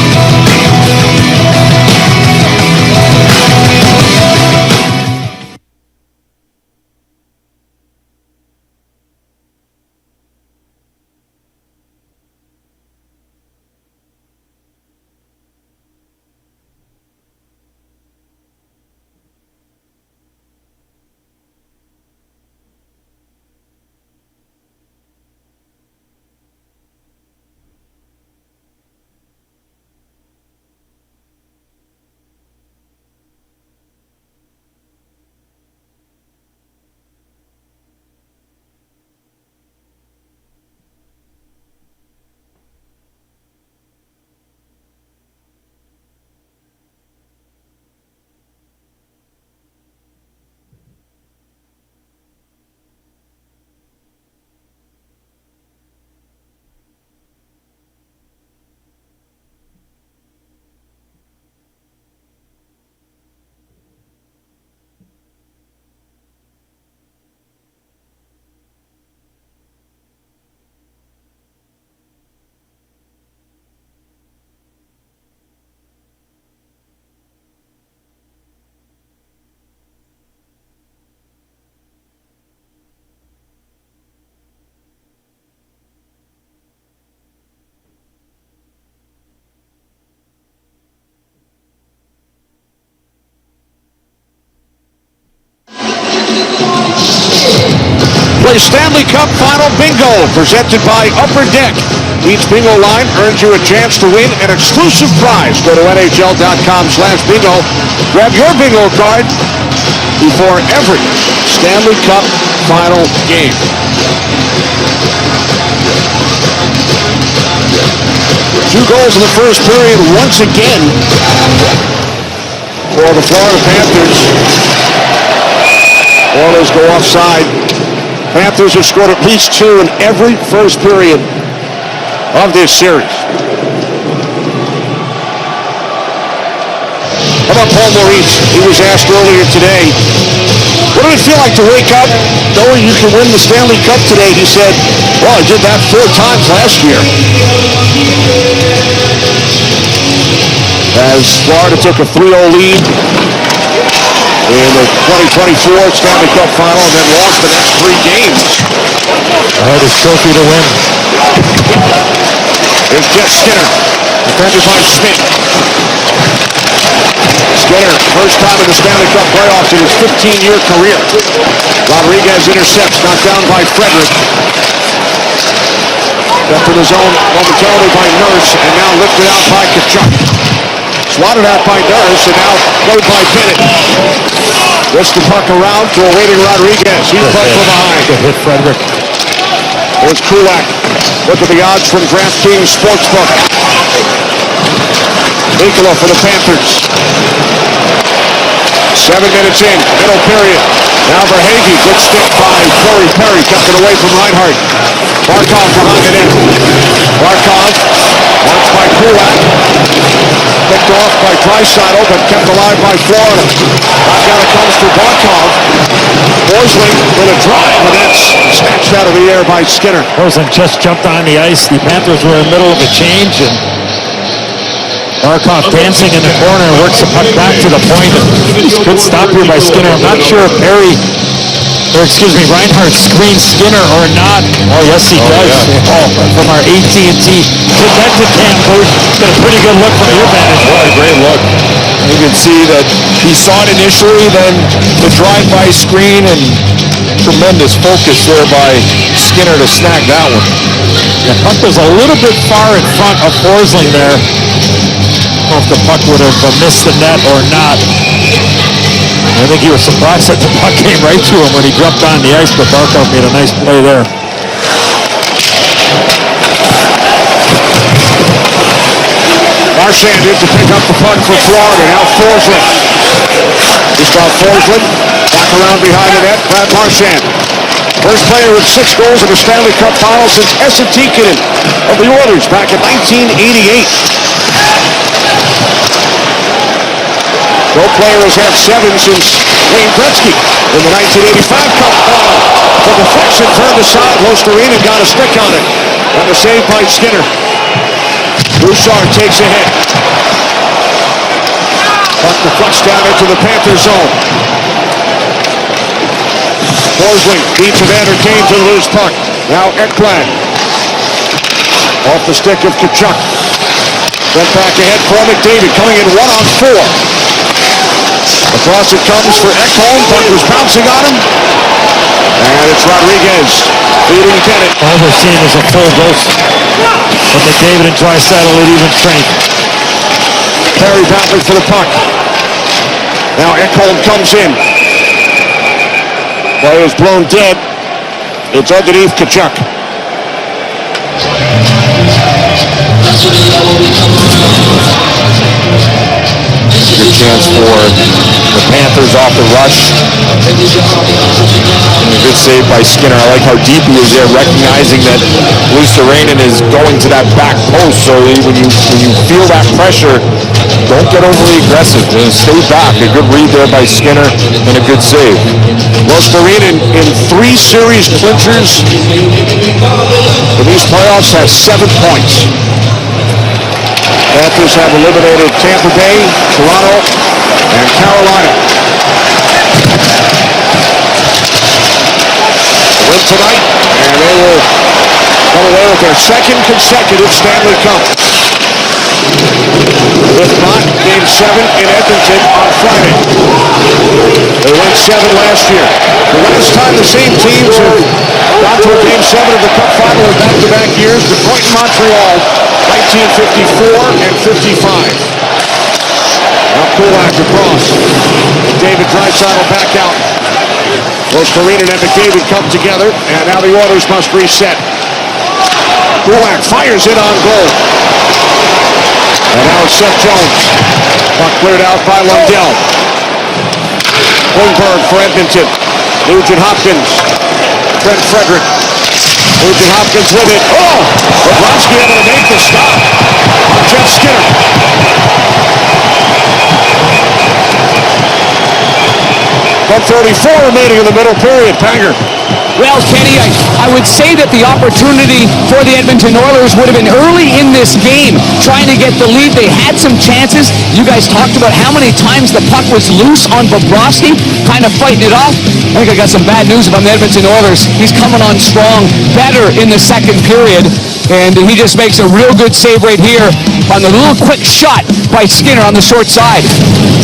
Play Stanley Cup Final Bingo, presented by Upper Deck. Each bingo line earns you a chance to win an exclusive prize. Go to NHL.com/bingo. Grab your bingo card before every Stanley Cup Final game. Two goals in the first period once again for the Florida Panthers. Oilers go offside. Panthers have scored at least two in every first period of this series. How about Paul Maurice? He was asked earlier today, what did it feel like to wake up knowing you can win the Stanley Cup today? He said, well, I did that 4 times last year. As Florida took a 3-0 lead in the 2024 Stanley Cup Final and then lost the next 3 games. The hardest trophy to win. Here's Jeff Skinner, defended by Schmidt. Skinner, first time in the Stanley Cup playoffs in his 15-year career. Rodriguez intercepts, knocked down by Frederick. Kept in the zone momentarily by Nurse, and now lifted out by Tkachuk. Swatted out by Nurse, and now played by Bennett. Gets the puck around to a waiting Rodriguez. He's played from behind. Good hit, Frederick. There's Kulak. Look at the odds from DraftKings Sportsbook. Nikola for the Panthers. 7 minutes in, middle period. Now Verhaeghe, good stick by Corey Perry, kept it away from Reinhardt. Barkov behind the net. Barkov, watched by Kulak. Picked off by Draisaitl, but kept alive by Florida. Back out it comes for Barkov. Forsling with a drive, and that's snatched out of the air by Skinner. Forsling just jumped on the ice. The Panthers were in the middle of a change, and Barkov dancing in the corner, works the puck back to the point. Good stop here by Skinner. I'm not sure if Reinhardt screens Skinner or not. Oh, yes, he does. Yeah. Oh, from our AT&T connected cam booth. Got a pretty good look from your vantage. What a great look. You can see that he saw it initially, then the drive-by screen, and tremendous focus there by Skinner to snag that one. The puck was a little bit far in front of Forsling there. I don't know if the puck would have missed the net or not. I think he was surprised that the puck came right to him when he jumped on the ice, but Barkov made a nice play there. Marchand in to pick up the puck for Florida. Now Forsling. Gustav Forsling back around behind the net. Brad Marchand. First player with 6 goals in the Stanley Cup Final since Esa Tikkanen of the Oilers back in 1988. No player has had 7 since Wayne Gretzky in the 1985 Cup Final. The deflection turned aside. Losterinen got a stick on it. And the save by Skinner. Bouchard takes a hit. Puck deflects down into the Panther zone. Forsling beats Evander Kane to the loose puck. Now Ekblad. Off the stick of Tkachuk. Sent back ahead for McDavid, coming in 1-on-4. Across it comes for Ekholm. Puck was bouncing on him. And it's Rodriguez feeding Bennett. All we're seeing is a full dose from McDavid and Draisaitl at even strength. Perry battling for the puck. Now Ekholm comes in. Play is blown dead. It's underneath Tkachuk. Good chance for the Panthers off the rush. And a good save by Skinner. I like how deep he is there, recognizing that Luostarinen is going to that back post. So when you feel that pressure, don't get overly aggressive. Stay back. A good read there by Skinner and a good save. Luostarinen in 3 series clinchers for these playoffs has 7 points. Panthers have eliminated Tampa Bay, Toronto, and Carolina. Win tonight, and they will come away with their 2nd consecutive Stanley Cup. If not, Game 7 in Edmonton on Friday. They went 7 last year. The last time the same teams have got to a Game 7 of the Cup Final in back-to-back years, Detroit and Montreal, 1954 and 55. Now Kulak across. David Draisaitl back out. Losterinen and McDavid come together, and now the Oilers must reset. Kulak fires it on goal. And now it's Seth Jones. Puck cleared out by Lundell. Holmberg for Edmonton. Nugent Hopkins. Trent Frederick. Nugent Hopkins with it. Oh! Bobrovsky able to make the stop on Jeff Skinner. 1:34 remaining in the middle period. Panger. Well, Kenny, I would say that the opportunity for the Edmonton Oilers would have been early in this game, trying to get the lead. They had some chances. You guys talked about how many times the puck was loose on Bobrovsky, kind of fighting it off. I think I got some bad news about the Edmonton Oilers. He's coming on strong, better in the 2nd period, and he just makes a real good save right here on the little quick shot by Skinner on the short side.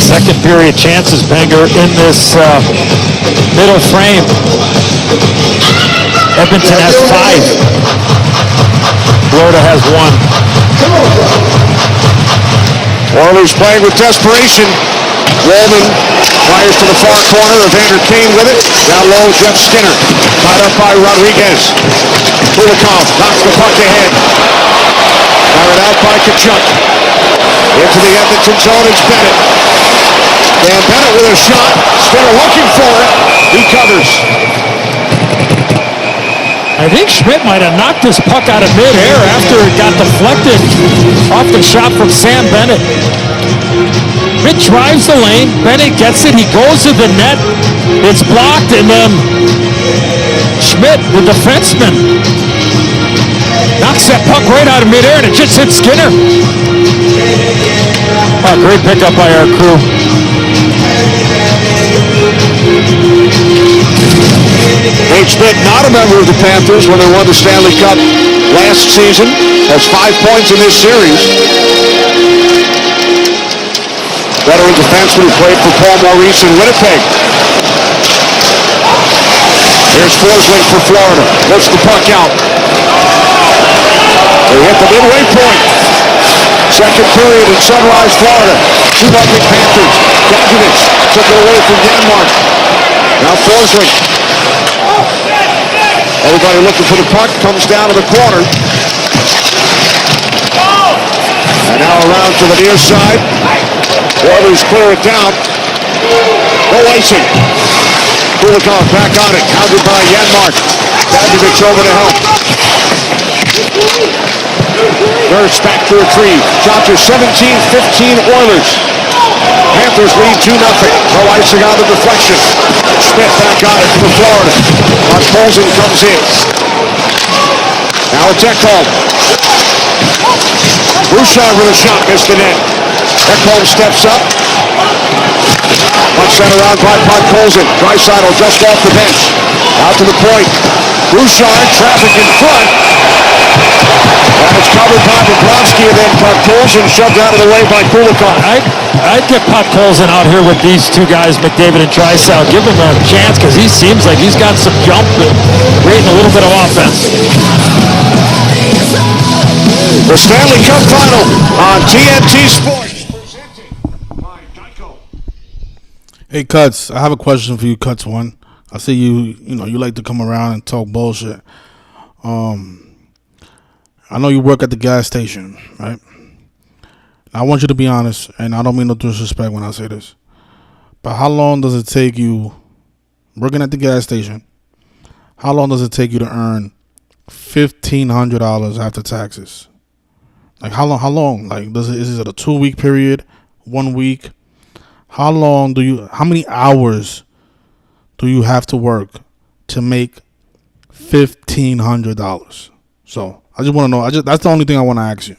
2nd period chances, Panger, in this middle frame. Edmonton has 5. Florida has 1. Oilers playing with desperation. Walden fires to the far corner. Evander Kane with it. Down low, Jeff Skinner. Caught up by Rodriguez. Kulikov knocks the puck ahead. Fired out by Tkachuk. Into the Edmonton zone, it's Bennett. Dan Bennett with a shot. Spinner looking for it. He covers. I think Schmidt might have knocked this puck out of midair after it got deflected off the shot from Sam Bennett. Schmidt drives the lane. Bennett gets it. He goes to the net. It's blocked, and then Schmidt, the defenseman, knocks that puck right out of midair, and it just hits Skinner. Oh, great pickup by our crew. Nate Schmidt, not a member of the Panthers when they won the Stanley Cup last season, has 5 points in this series. Veteran defenseman who played for Paul Maurice in Winnipeg. Here's Forsling for Florida. Lifts the puck out. They hit the midway point. Second period in Sunrise, Florida. 2-0 Panthers. Gadjevich took it away from Janmark. Now Forsling. Everybody looking for the puck. Comes down to the corner. And now around to the near side. Oilers clear it down. No icing. Kulikov back on it. Countered by Janmark. Gadjevich over to help. Nurse back to retrieve. Shots are 17-15 Oilers. Panthers lead 2-0. No icing on the deflection. Smith back on it for Florida. Colson comes in. Now it's Ekholm. Bouchard with a shot, missed the net. Ekholm steps up. Puck sent around by Colson. Draisaitl just off the bench. Out to the point. Bouchard, traffic in front. And it's covered by Bobrovsky, and then Colson shoved out of the way by Kulikov. I'd get Colson out here with these two guys, McDavid and Draisaitl. Give him a chance because he seems like he's got some jump and creating a little bit of offense. The Stanley Cup Final on TNT Sports. Presented by Geico. Hey, Cuts, I have a question for you, Cuts One. I see you like to come around and talk bullshit. I know you work at the gas station, right? I want you to be honest, and I don't mean no disrespect when I say this, but how long does it take you working at the gas station? How long does it take you to earn $1,500 after taxes? Like how long? Like is it a 2-week period, 1 week? How many hours do you have to work to make $1,500? So I just want to know. That's the only thing I want to ask you.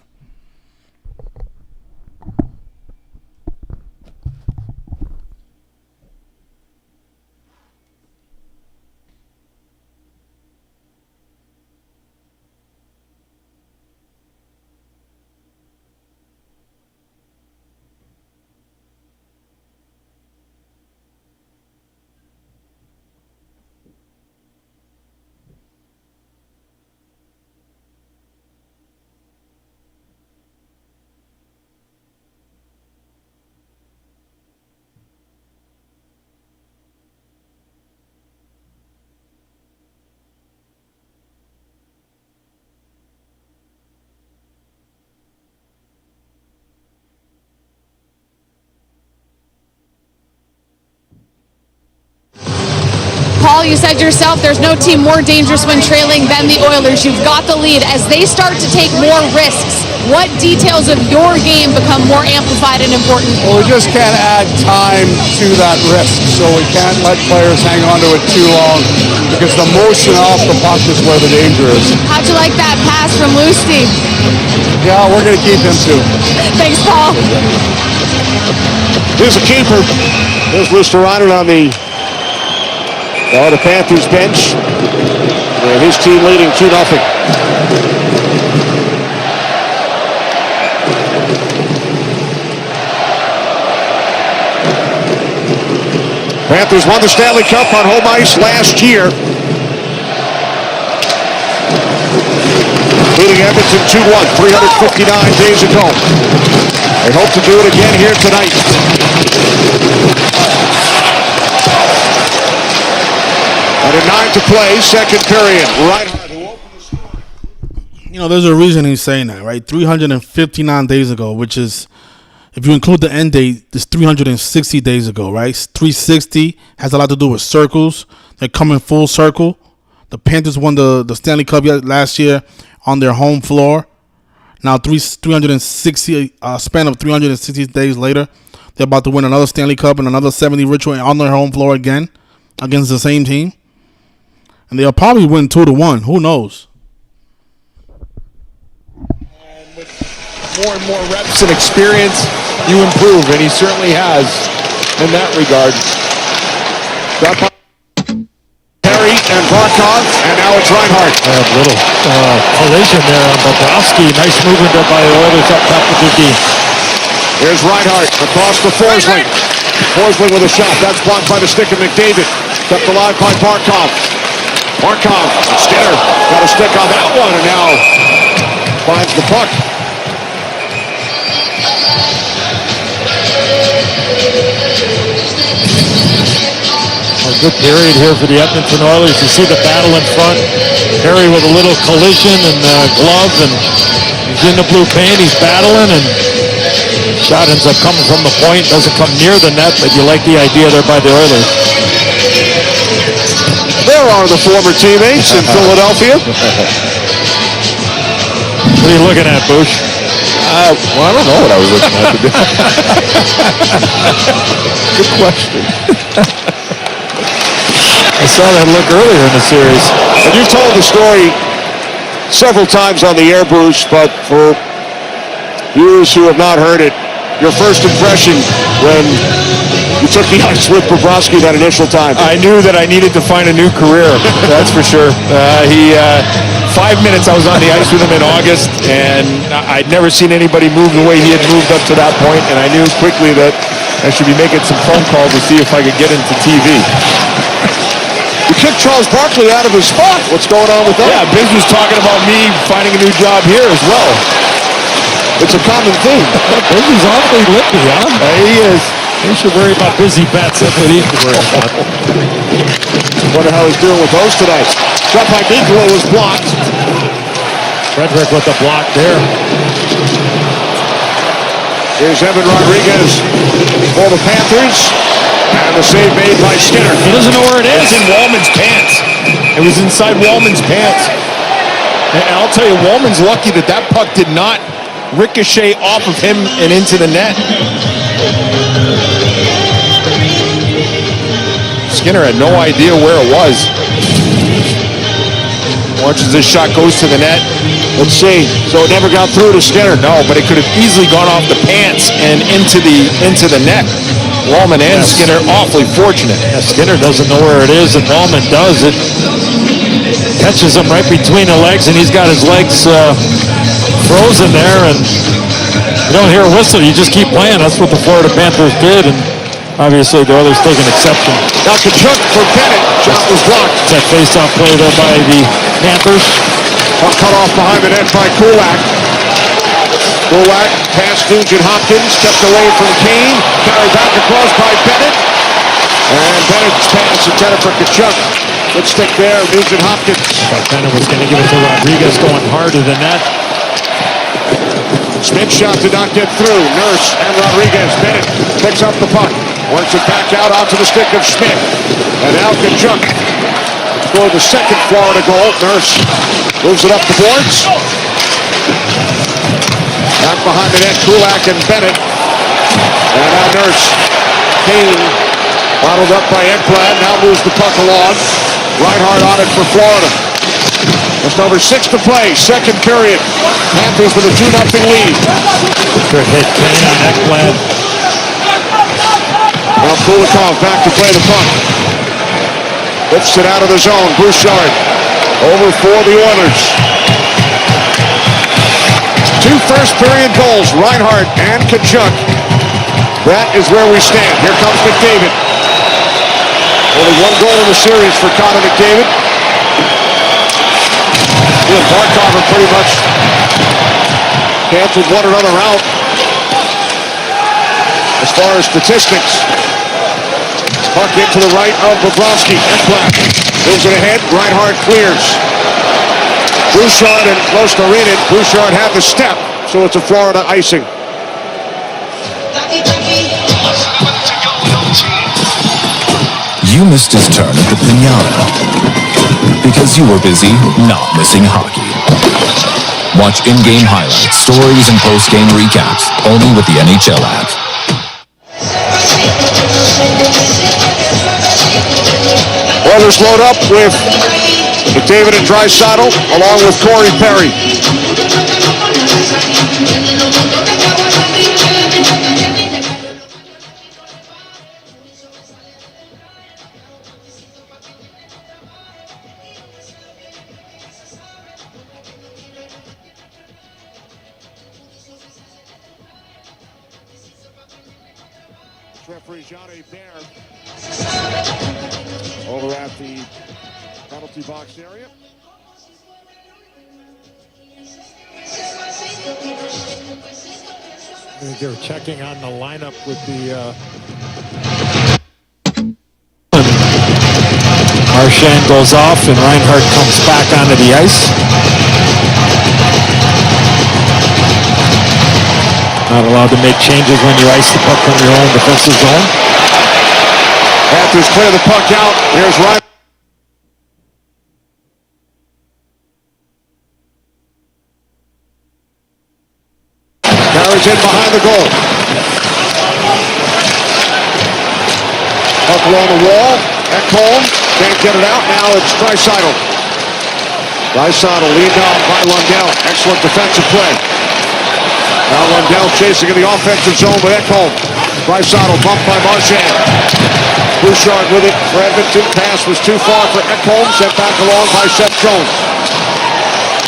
Paul, you said yourself there's no team more dangerous when trailing than the Oilers. You've got the lead. As they start to take more risks, what details of your game become more amplified and important? Well, we just can't add time to that risk, so we can't let players hang on to it too long because the motion off the puck is where the danger is. How'd you like that pass from Lusty? Yeah, we're going to keep him too. Thanks, Paul. Here's a keeper. There's Lusterainen on the Panthers bench. And his team leading 2-0. Panthers won the Stanley Cup on home ice last year. Beating Edmonton 2-1, 359 days ago. They hope to do it again here tonight. Under 9 to play, second period. Reinhardt, who opened the score. There's a reason he's saying that, right? 359 days ago, which is, if you include the end date, it's 360 days ago, right? 360 has a lot to do with circles. They're coming full circle. The Panthers won the Stanley Cup last year on their home floor. Now 360 span of 360 days later, they're about to win another Stanley Cup and another 70 ritual on their home floor again against the same team. And they'll probably win 2-1. Who knows? More and more reps and experience, you improve, and he certainly has in that regard. Got by Perry and Barkov, and now it's Reinhart. A little collision there on Bobrovsky. Nice movement there by the Oilers up top of the D. Here's Reinhart across the Forsling. Forsling with a shot. That's blocked by the stick of McDavid. Kept alive by Barkov. Barkov, Skinner got a stick on that one, and now finds the puck. A good period here for the Edmonton Oilers. You see the battle in front. Perry with a little collision and glove, and he's in the blue paint. He's battling, and shot ends up coming from the point. Doesn't come near the net, but you like the idea there by the Oilers. There are the former teammates in Philadelphia. What are you looking at, Bush? Well, I don't know what I was looking at today. Good question. I saw that look earlier in the series. And you've told the story several times on the air, Bruce, but for viewers who have not heard it, your first impression when you took the ice with Bobrovsky that initial time. I knew that I needed to find a new career, that's for sure. 5 minutes I was on the ice with him in August, and I'd never seen anybody move the way he had moved up to that point, and I knew quickly that I should be making some phone calls to see if I could get into TV. You kicked Charles Barkley out of his spot. What's going on with that? Yeah, Biz was talking about me finding a new job here as well. It's a common theme. Busy's awfully lippy, huh? He is. He should worry about busy bets. That's what he should worry about. Wonder how he's doing with those tonight. Shot by Nicola was blocked. Frederick with the block there. Here's Evan Rodriguez for the Panthers. And the save made by Skinner. He doesn't know where it is. It's in Wallman's pants. It was inside Wallman's pants. And I'll tell you, Wallman's lucky that that puck did not ricochet off of him and into the net. Skinner had no idea where it was. Watch as this shot goes to the net. Let's see. So it never got through to Skinner. No, but it could have easily gone off the pants and into the net. Wallman and Skinner awfully fortunate. Yeah, Skinner doesn't know where it is, and Wallman does. It catches him right between the legs, and he's got his legs frozen there, and you don't hear a whistle. You just keep playing. That's what the Florida Panthers did, and obviously the Oilers take an exception. Now Kachuk for Bennett. Shot was blocked. It's that face-off play there by the Panthers. Puck cut off behind the net by Kulak. Kulak past Nugent Hopkins, kept away from Kane, carried back across by Bennett. And Bennett's pass intended for Kachuk. Good stick there, Nugent Hopkins. But Bennett was going to give it to Rodriguez, going harder than that. Smith's shot did not get through. Nurse and Rodriguez. Bennett picks up the puck. Works it back out onto the stick of Smith. And now Kachuk scored the second Florida goal. Nurse moves it up the boards. Back behind the net, Kulak and Bennett. And now Nurse. Kane bottled up by Ekblad. Now moves the puck along. Reinhart on it for Florida. Just over 6 to play. Second period. Panthers with a 2-0 lead. Good hit, Kane on Ekblad. Now Kulikov back to play the puck. Lifts it out of the zone. Bouchard over for the Oilers. 2 first period goals, Reinhart and Kachuk. That is where we stand. Here comes McDavid. Only 1 goal in the series for Connor McDavid. He and Barkov are pretty much canceled one another out as far as statistics. Puck into the right of Bobrovsky. Ekblad moves it ahead. Reinhart clears. Bouchard and close to read it. Bouchard had the step, so it's a Florida icing. You missed his turn at the piñata because you were busy not missing hockey. Watch in-game highlights, stories, and post-game recaps only with the NHL app. Oilers load up with McDavid and Draisaitl along with Corey Perry. Referee Johnny Bear over at the penalty box area. I think they're checking on the lineup with the Marchand goes off and Reinhart comes back onto the ice. Not allowed to make changes when you ice the puck on your own defensive zone. Panthers clear the puck out. Here's Ryan. Carries in behind the goal. Puck along the wall. Ekholm can't get it out. Now it's Draisaitl. Draisaitl leaned down by Lundell. Excellent defensive play. Now Lundell chasing in the offensive zone with Ekholm. Draisaitl bumped by Marchand. Bouchard with it for Edmonton. Pass was too far for Ekholm. Sent back along by Seth Jones.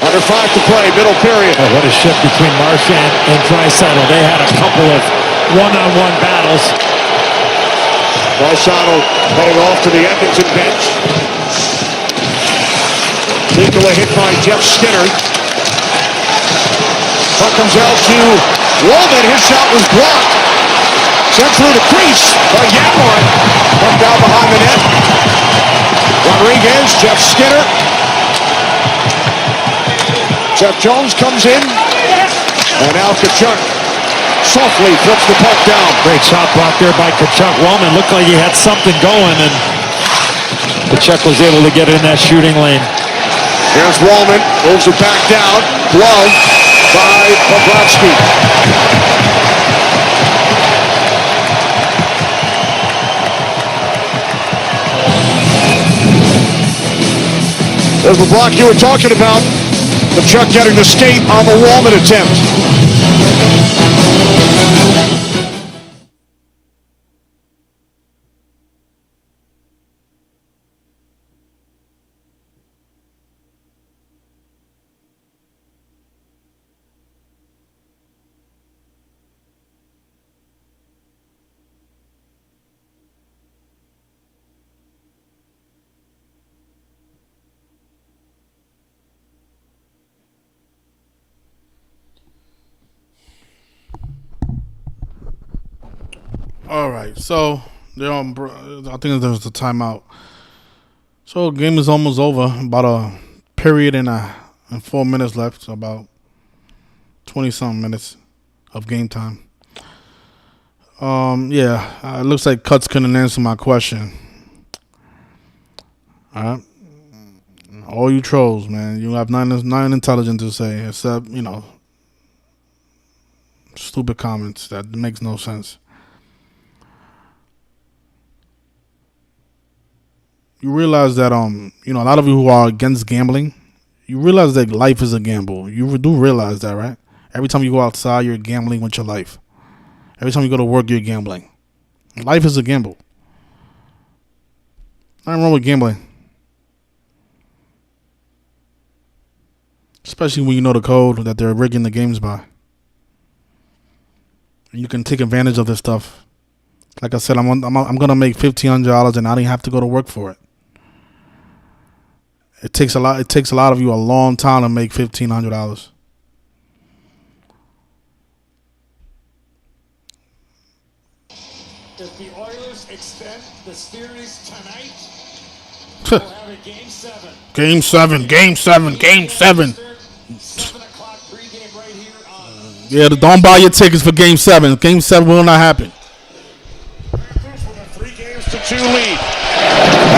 Under 5 to play, middle period. Oh, what a shift between Marchand and Draisaitl. They had a couple of one-on-one battles. Draisaitl heading off to the Edmonton bench. Nikola hit by Jeff Skinner. Puck comes out to Woolman. His shot was blocked. Sent through the crease by Yamor. Puck down behind the net. Rodriguez, Jeff Skinner. Seth Jones comes in. And now Tkachuk softly flips the puck down. Great shot block there by Tkachuk. Wellman looked like he had something going, and Tkachuk was able to get in that shooting lane. Here's Wallman, moves it back down. Glove by Bobrovsky. There's the block you were talking about. Tkachuk getting the skate on the Wallman attempt. All right, so they're on. I think there's a timeout. So game is almost over. About a period and 4 minutes left. So about 20-something minutes of game time. It looks like Cuts couldn't answer my question. All right, all you trolls, man, you have nothing intelligent to say except stupid comments that makes no sense. You realize that a lot of you who are against gambling, you realize that life is a gamble. You do realize that, right? Every time you go outside, you're gambling with your life. Every time you go to work, you're gambling. Life is a gamble. Nothing wrong with gambling. Especially when you know the code that they're rigging the games by. And you can take advantage of this stuff. Like I said, I'm gonna make $1,500 and I didn't have to go to work for it. It takes a lot of you a long time to make $1,500. If the Oilers extend the series tonight, we'll have a game 7. Game 7. 7 o'clock pregame right here on. Yeah, don't buy your tickets for Game 7. Game 7 will not happen. Panthers with a 3-2 lead.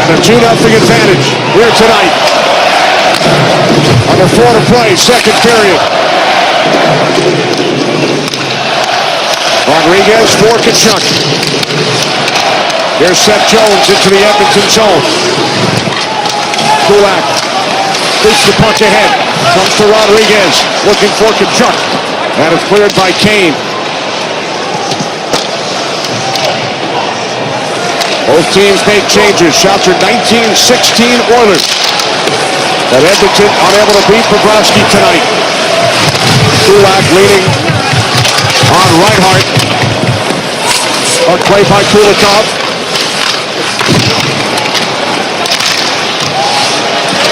And a 2-0 advantage here tonight. Under 4 to play, second period. Rodriguez for Kachuk. Here's Seth Jones into the Edmonton zone. Kulak beats the puck ahead. Comes to Rodriguez, looking for Kachuk. And it's cleared by Kane. Both teams make changes. Shots are 19-16 Oilers. But Edmonton unable to beat Bobrovsky tonight. Kulak leading on Reinhart. Puck play by Kulikov.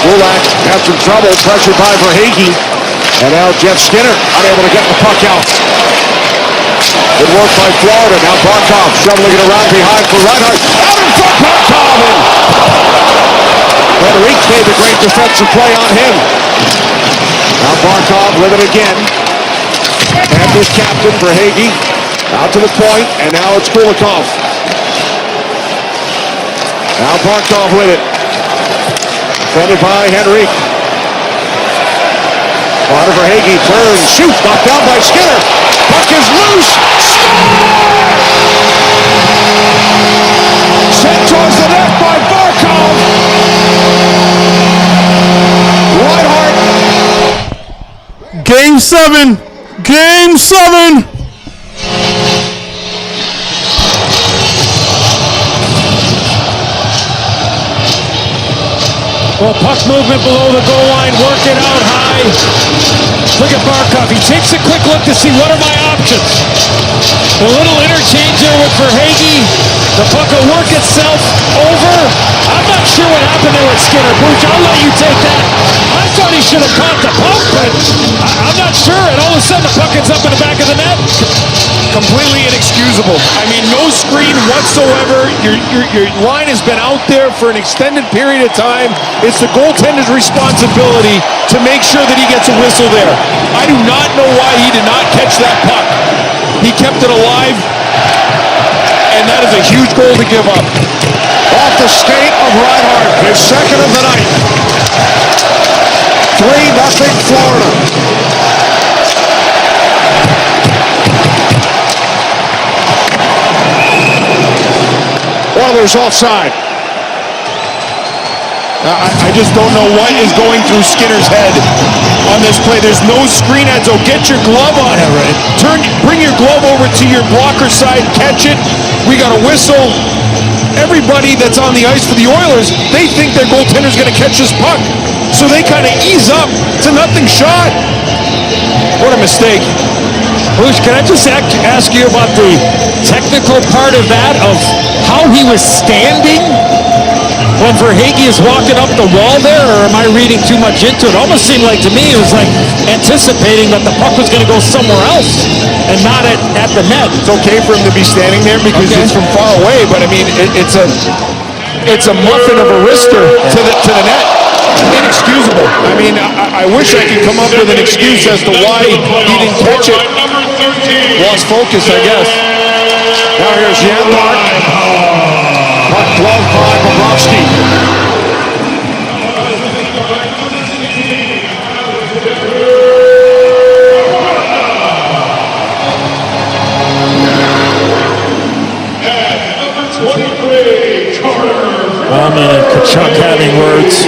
Kulak had some trouble, pressured by Verhaeghe. And now Jeff Skinner unable to get the puck out. Good work by Florida. Now Barkov shoveling it around behind for Reinhart. Out in front, Barkov! And Henrique made the great defensive play on him. Now Barkov with it again. Panthers captain Verhaeghe out to the point, and now it's Kulikov. Now Barkov with it. Defended by Henrique. Carter Verhaeghe turns, shoots, knocked down by Skinner. Puck is loose. Sent towards the net by Barkov. Reinhart. Game 7. Game 7. Well, puck movement below the goal line, work it out high. Look at Barkov. He takes a quick look to see what are my options. The little interchange there with Verhaeghe. The puck will work itself over. I'm not sure what happened there with Skinner. Booch, I'll let you take that. I thought he should have caught the puck, but I'm not sure. And all of a sudden, the puck ends up in the back of the net. Completely inexcusable. I mean, no screen whatsoever. Your line has been out there for an extended period of time. It's the goaltender's responsibility to make sure that he gets a whistle there. I do not know why he did not catch that puck. He kept it alive, and that is a huge goal to give up. Off the skate of Reinhart, his second of the night. 3-0 Florida. Oilers offside. I just don't know what is going through Skinner's head on this play. There's no screen, Edzo. Get your glove on it. Bring your glove over to your blocker side, catch it. We got a whistle. Everybody that's on the ice for the Oilers, they think their goaltender's going to catch this puck. So they kind of ease up. It's a nothing shot. What a mistake. Bruce, can I just ask you about the technical part of that, of how he was standing when Verhaeghe is walking up the wall there, or am I reading too much into it? It almost seemed like, to me, it was like anticipating that the puck was going to go somewhere else and not at the net. It's okay for him to be standing there because it's from far away, but I mean, it's a muffin of a wrister to the net. Inexcusable. I mean, I wish I could come up with an excuse as to why he didn't catch it. Lost focus, I guess. Now here's Janmark. Puck gloved by Bobrovsky. Rahman and Kachuk having words.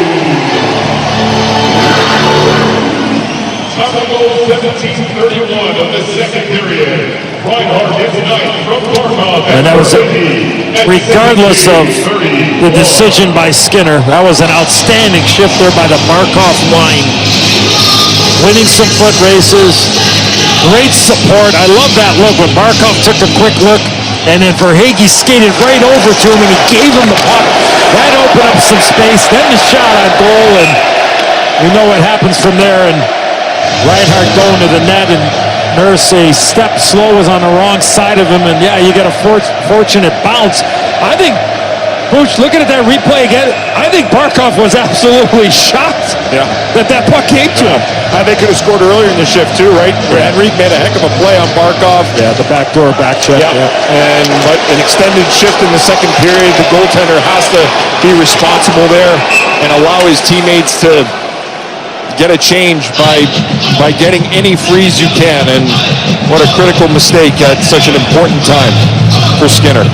Time goal 17:31 of the second period. Reinhart hits ninth from Barkov. And that was, regardless of the decision by Skinner, that was an outstanding shift there by the Barkov line. Winning some foot races, great support. I love that look when Barkov took a quick look, and then Verhaeghe skated right over to him, and he gave him the puck. That opened up some space, then the shot on goal, and we know what happens from there. And Reinhart going to the net, and Nurse a step slow was on the wrong side of him, and yeah, you got a fortunate bounce. I think, Booch, looking at that replay again, I think Barkov was absolutely shocked that puck came to him. They could have scored earlier in the shift too, right? Henrique made a heck of a play on Barkov. Yeah, the backdoor back check. But an extended shift in the second period, the goaltender has to be responsible there and allow his teammates to get a change by getting any freeze you can. And what a critical mistake at such an important time for Skinner.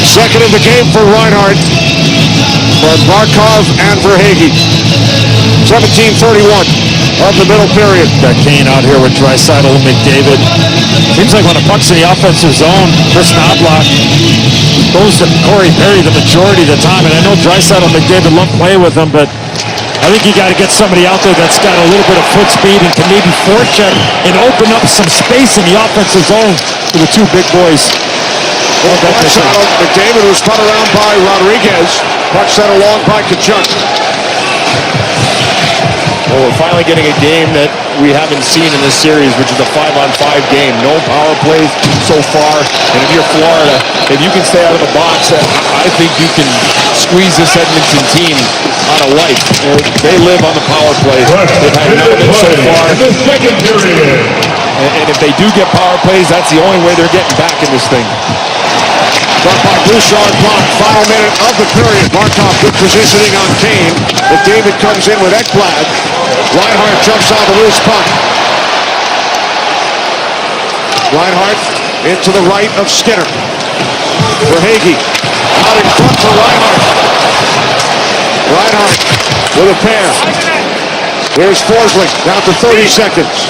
Second of the game for Reinhardt, for Barkov and for Hagee. 17:31 of the middle period. Got Kane out here with Draisaitl and McDavid. Seems like when the puck's in the offensive zone, Chris Knobloch goes to Corey Perry the majority of the time. And I know Draisaitl and McDavid love playing with him, but I think you got to get somebody out there that's got a little bit of foot speed and can maybe forecheck and open up some space in the offensive zone for the two big boys. McDavid was spun around by Rodriguez. Puck sent along by Kachuk. Well, we're finally getting a game that we haven't seen in this series, which is a 5-on-5 game. No power plays so far. And if you're Florida, if you can stay out of the box, I think you can squeeze this Edmonton team out of life. They live on the power play. They've had none of it so far. And if they do get power plays, that's the only way they're getting back in this thing. Brought by Bouchard, blocked. Final minute of the period. Barkov good positioning on Kane. But David comes in with Ekblad. Reinhardt jumps on the loose puck. Reinhardt into the right of Skinner. For Hagee. Out in front for Reinhardt. Reinhardt with a pair. Here's Forsling down to 30 seconds.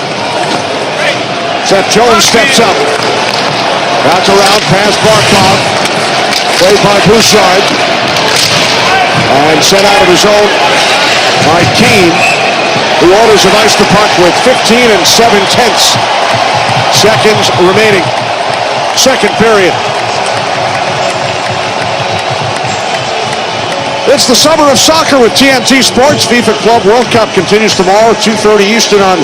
Seth Jones steps up. Back around past Barkov. Played by Bouchard. And sent out of his zone by Keane, who orders of ice the puck with 15 7/10 seconds remaining. Second period. It's the summer of soccer with TNT Sports. FIFA Club World Cup continues tomorrow at 2:30 Eastern on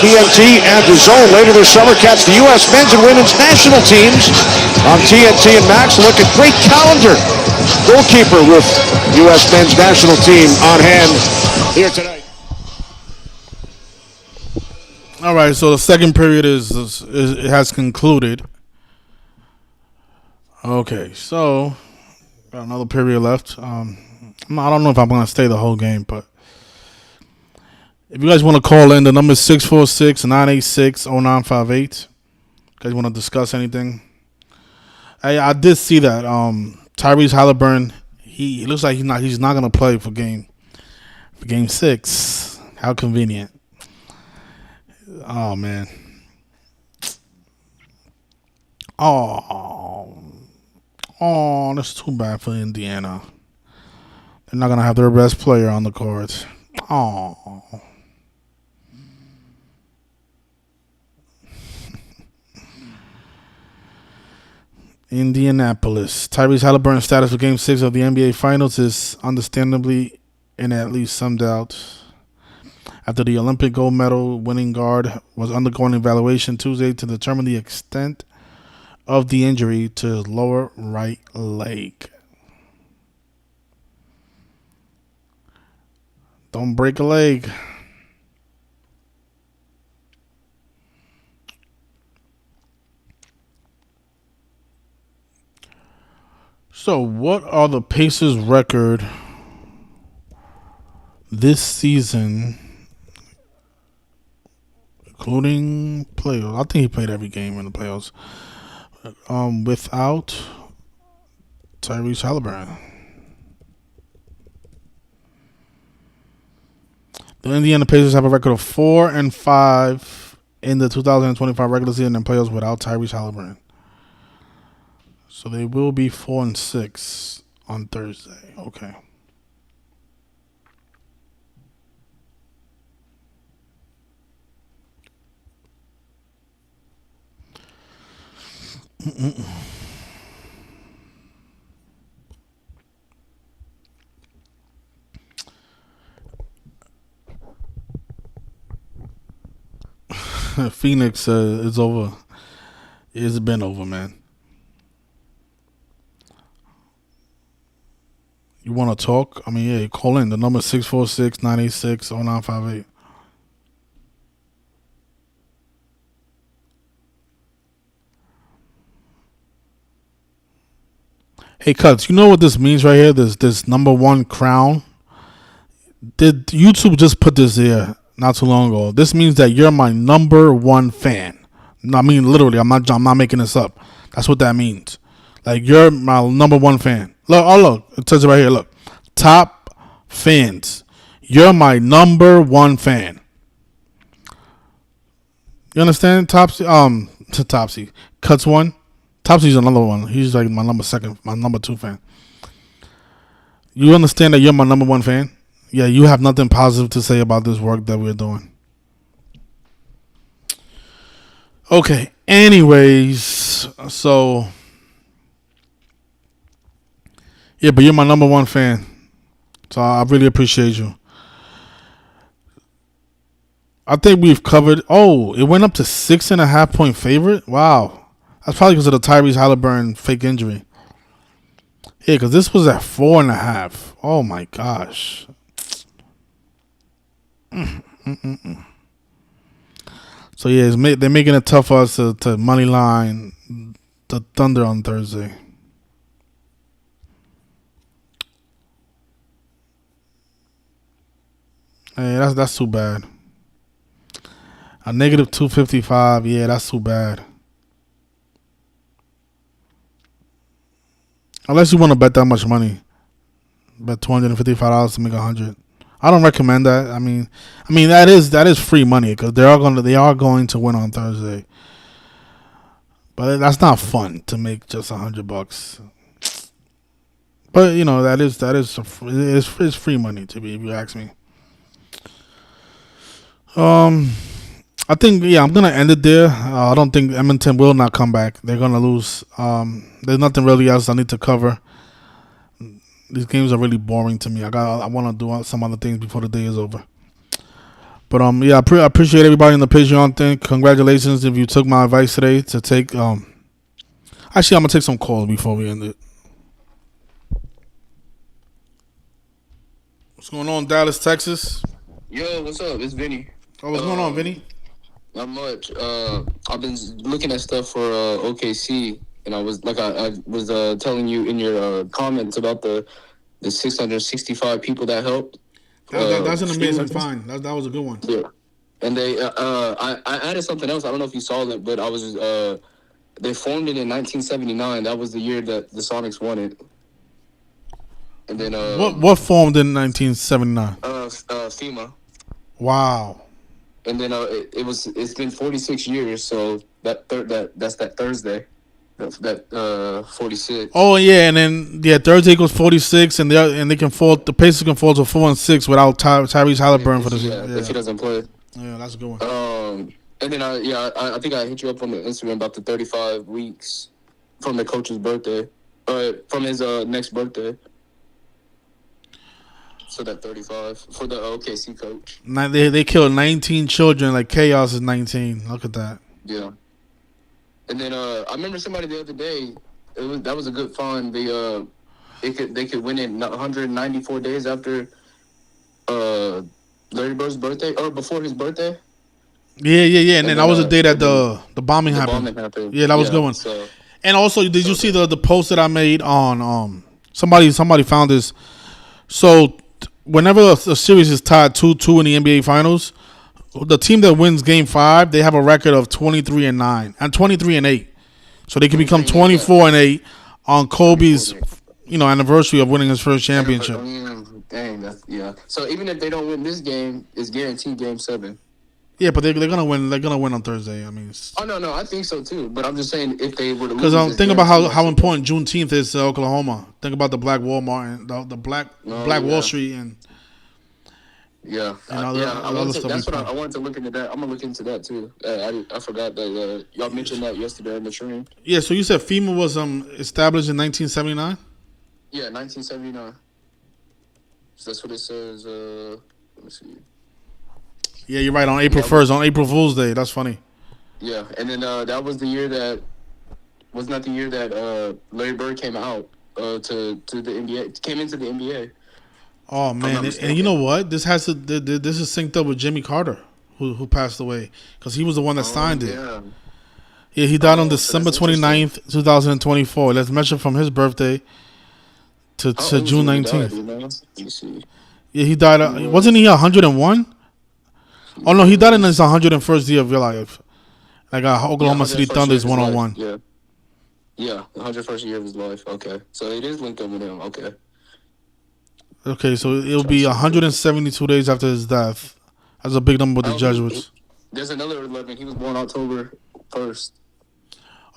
TNT and the Zone. Later this summer, catch the U.S. men's and women's national teams on TNT and Max. Look at great calendar. Goalkeeper with U.S. men's national team on hand here tonight. All right, so the second period it has concluded. Okay, so got another period left. I don't know if I'm gonna stay the whole game, but if you guys want to call in, the number is 646-986-0958. You guys want to discuss anything? I did see that Tyrese Halliburton, he looks like he's not gonna play for game 6. How convenient. Oh man. Oh, that's too bad for Indiana. They're not gonna have their best player on the court. Oh. Indianapolis. Tyrese Halliburton's status for Game 6 of the NBA Finals is understandably in at least some doubt. After the Olympic gold medal winning guard was undergoing evaluation Tuesday to determine the extent of the injury to his lower right leg. Don't break a leg. So, what are the Pacers' record this season, including playoffs? I think he played every game in the playoffs. Without Tyrese Halliburton. The Indiana Pacers have a record of 4-5 in the 2025 regular season and playoffs without Tyrese Halliburton. So they will be 4-6 on Thursday. Okay. Phoenix is over. It's been over, man. You want to talk? I mean, yeah, call in. The number 646-986-0958. Hey, Cuts, you know what this means right here? This number one crown. Did YouTube just put this there not too long ago? This means that you're my number one fan. No, I mean literally. I'm not making this up. That's what that means. Like you're my number one fan. Look, it says it right here. Look, top fans. You're my number one fan. You understand? Topsy. Cuts one. Topsy's another one. He's like my number two fan. You understand that you're my number one fan? Yeah, you have nothing positive to say about this work that we're doing. Okay, anyways, so yeah, but you're my number one fan. So I really appreciate you. I think we've covered. Oh, it went up to 6.5 point favorite. Wow. That's probably because of the Tyrese Halliburton fake injury. Yeah, because this was at 4.5. Oh my gosh. So yeah, they're making it tough for us to money line the Thunder on Thursday. Hey, that's too bad. A negative 255. Yeah, that's too bad. Unless you want to bet that much money, bet $255 to make 100. I don't recommend that. I mean that is free money because they are going to win on Thursday. But that's not fun to make just $100. But you know it's free money to be, if you ask me. I think I'm gonna end it there. I don't think Edmonton will not come back. They're gonna lose. There's nothing really else I need to cover. These games are really boring to me. I want to do some other things before the day is over. But I appreciate everybody in the Patreon thing. Congratulations if you took my advice today to take. Actually, I'm gonna take some calls before we end it. What's going on, Dallas, Texas? Yo, what's up? It's Vinny. Oh, what's going on, Vinny? Not much. I've been looking at stuff for OKC, and I was telling you in your comments about the 665 people that helped. That's an amazing find. That was a good one. Yeah, and they I added something else. I don't know if you saw it, but I was they formed it in 1979. That was the year that the Sonics won it. And then what formed in 1979? FEMA. Wow. And then it's been 46 years, so that's that Thursday, that 46. Oh yeah, and then Thursday equals 46, and they can fall. The Pacers can fall to 4-6 without Tyrese Halliburton for the season. If he doesn't play. Yeah, that's a good one. And then I think I hit you up on the Instagram about the 35 weeks from the coach's birthday, from his next birthday. So that 35 for the OKC coach. They killed 19 children. Like Chaos is 19. Look at that. Yeah. And then I remember somebody the other day. That was a good find. They could win it 194 days after Larry Bird's birthday or before his birthday. Yeah. And then that was the day that the bombing happened. Yeah, that was a good one. So, and also, did you see the post that I made on somebody found this? So whenever a series is tied 2-2 in the NBA Finals, the team that wins Game 5, they have a record of 23-9 and 23-8, so they can become 24-8 on Kobe's anniversary of winning his first championship. Dang, so even if they don't win this game, it's guaranteed Game 7. Yeah, but they're gonna win. They're gonna win on Thursday. I mean, no, I think so too. But I'm just saying if they were to lose, because think about how important Juneteenth is to Oklahoma. Think about the Black Walmart and the Black Wall Street and other stuff. That's what I wanted to look into that. I'm gonna look into that too. I forgot that y'all mentioned that yesterday in the stream. Yeah, so you said FEMA was established in 1979. Yeah, 1979. So that's what it says. Let me see. Yeah, you're right. On April 1st, on April Fool's Day. That's funny. Yeah, and then that was the year that was not the year that Larry Bird came out. to the NBA. Came into the NBA. Oh man, and you know what? This has to. This is synced up with Jimmy Carter, who passed away because he was the one that signed it. Yeah. Yeah, he died on So December that's 29th, 2024. Let's measure from his birthday to How old was June he when he died, 19th. you know? Let me see. Yeah, he died. Wasn't he 101? Oh no, he died in his 101st year of life. Like Oklahoma City 101st Thunder year is of his life. 101. Yeah. Yeah, the 101st year of his life. Okay. So it is linked up with him. Okay. Okay, so it'll be 172 days after his death. That's a big number with the Jesuits. There's another 11. He was born October 1st.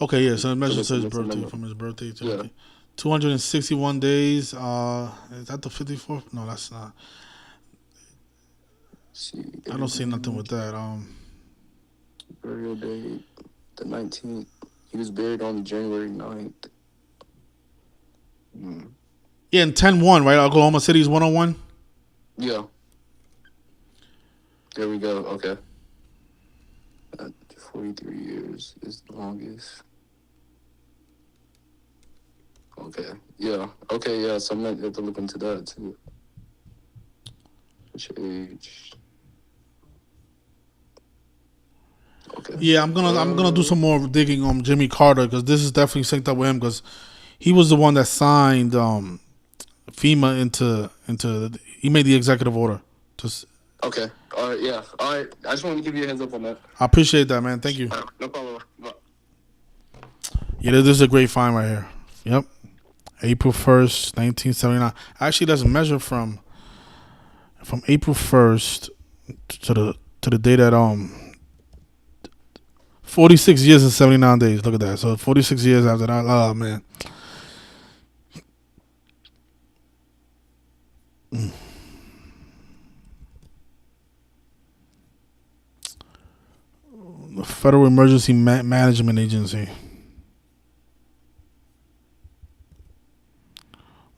Okay, yeah, so it measures to his birthday, from his birthday to 261 days. Is that the 54th? No, that's not. I don't see nothing with that. Burial date, the 19th. He was buried on January 9th. Yeah, in 10-1, right? Oklahoma City's 101. Yeah. There we go. Okay. 43 years is the longest. Okay. Yeah. Okay. Yeah. So I'm gonna have to look into that too. Which age? Okay. Yeah, I'm gonna do some more digging on Jimmy Carter because this is definitely synced up with him because he was the one that signed FEMA into he made the executive order. Okay. All right. Yeah. All right. I just wanted to give you a heads up on that. I appreciate that, man. Thank you. No problem. Bye. Yeah, this is a great find right here. Yep. April 1st, 1979. Actually, that's measured from April 1st to the day that 46 years and 79 days. Look at that. So 46 years after that. Oh man. The Federal Emergency Management Agency.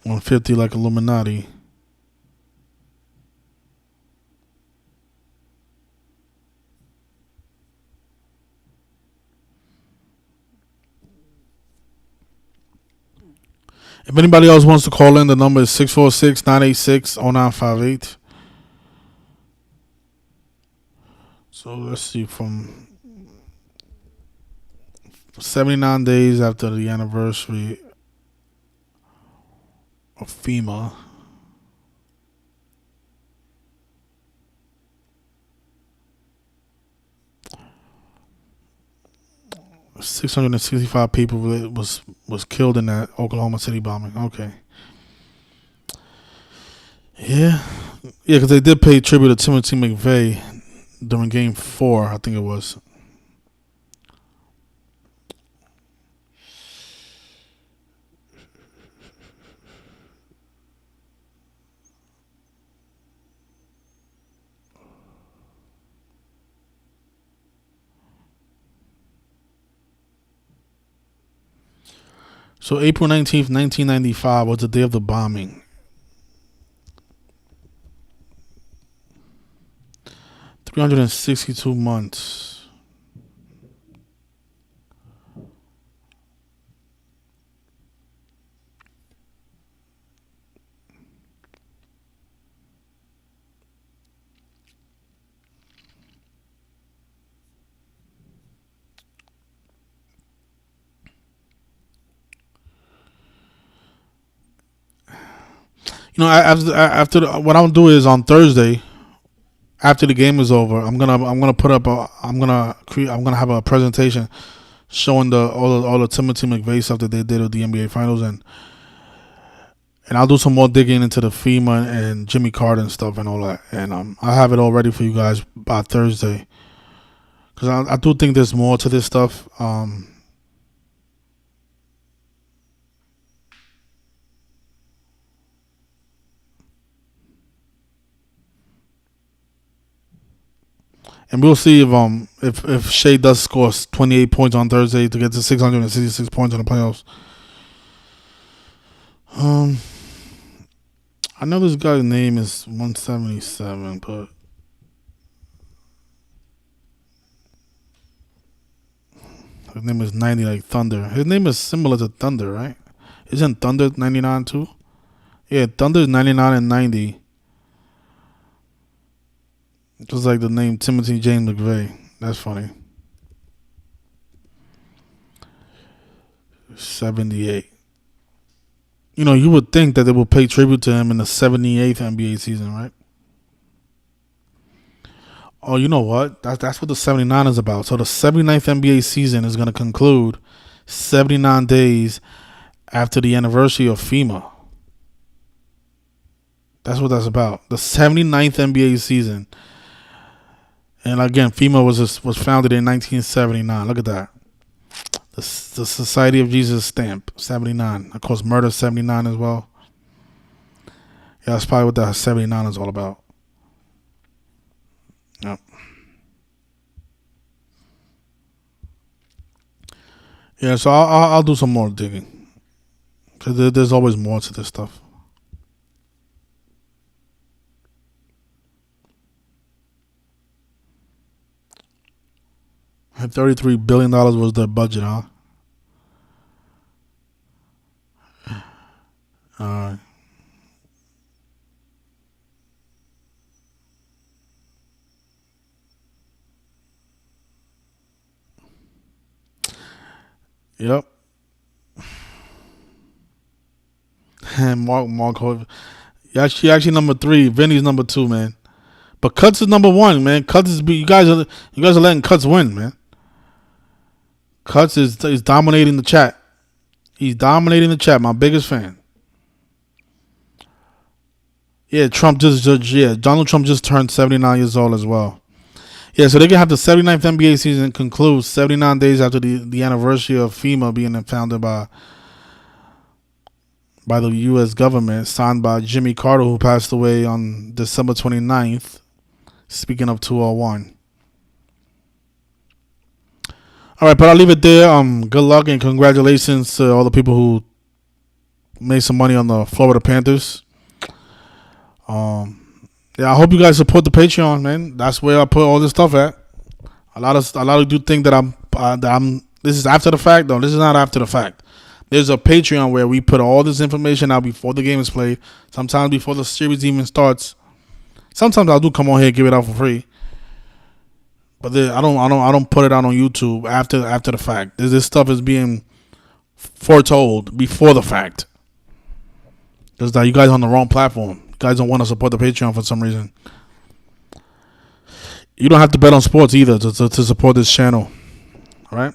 150 like Illuminati. If anybody else wants to call in, the number is 646-986-0958. So let's see, from 79 days after the anniversary of FEMA. $665 people was killed in that Oklahoma City bombing. Okay. Yeah, because they did pay tribute to Timothy McVeigh during Game 4, I think it was. So April 19th, 1995 was the day of the bombing. 362 months. You know, after what I'll do is on Thursday, after the game is over, I'm gonna have a presentation showing all the Timothy McVeigh stuff that they did with the NBA Finals, and I'll do some more digging into the FEMA and Jimmy Carter and stuff and all that, and I'll have it all ready for you guys by Thursday, because I do think there's more to this stuff. And we'll see if Shea does score 28 points on Thursday to get to 666 points in the playoffs. I know this guy's name is 177, but his name is 90 like Thunder. His name is similar to Thunder, right? Isn't Thunder 99 too? Yeah, Thunder's 99 and 90. Just like the name Timothy James McVeigh. That's funny. 78. You know, you would think that they would pay tribute to him in the 78th NBA season, right? Oh, you know what? That's what the 79 is about. So the 79th NBA season is going to conclude 79 days after the anniversary of FEMA. That's what that's about. The 79th NBA season. And again, FEMA was founded in 1979. Look at that. The Society of Jesus stamp, 79. Of course, Murder, 79 as well. Yeah, that's probably what that 79 is all about. Yep. Yeah, so I'll do some more digging. Because there's always more to this stuff. And $33 billion was their budget, huh? Alright. Yep. And Mark Holt. Yeah, she actually number 3. Vinny's number 2, man. But Cuts is number 1, man. Cuts is you guys are letting Cuts win, man. Cuts is dominating the chat. He's dominating the chat. My biggest fan. Yeah, Donald Trump just turned 79 years old as well. Yeah, so they can have the 79th NBA season conclude 79 days after the anniversary of FEMA being founded by the U.S. government, signed by Jimmy Carter, who passed away on December 29th. Speaking of 201. All right, but I'll leave it there. Good luck and congratulations to all the people who made some money on the Florida Panthers. Yeah, I hope you guys support the Patreon, man. That's where I put all this stuff at. A lot of you think that I'm. This is after the fact. No, this is not after the fact. There's a Patreon where we put all this information out before the game is played. Sometimes before the series even starts. Sometimes I do come on here and give it out for free. But I don't put it out on YouTube after the fact. This stuff is being foretold before the fact. Because you guys are on the wrong platform. You guys don't want to support the Patreon for some reason. You don't have to bet on sports either to support this channel. All right?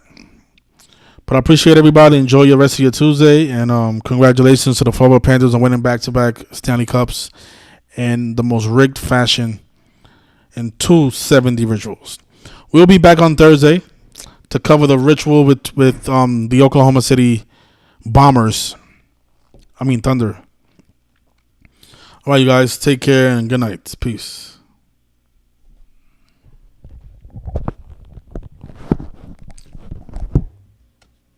But I appreciate everybody. Enjoy your rest of your Tuesday. And congratulations to the Florida Panthers on winning back-to-back Stanley Cups in the most rigged fashion in 2 70 rituals. We'll be back on Thursday to cover the ritual with the Oklahoma City Thunder. All right, you guys. Take care and good night. Peace.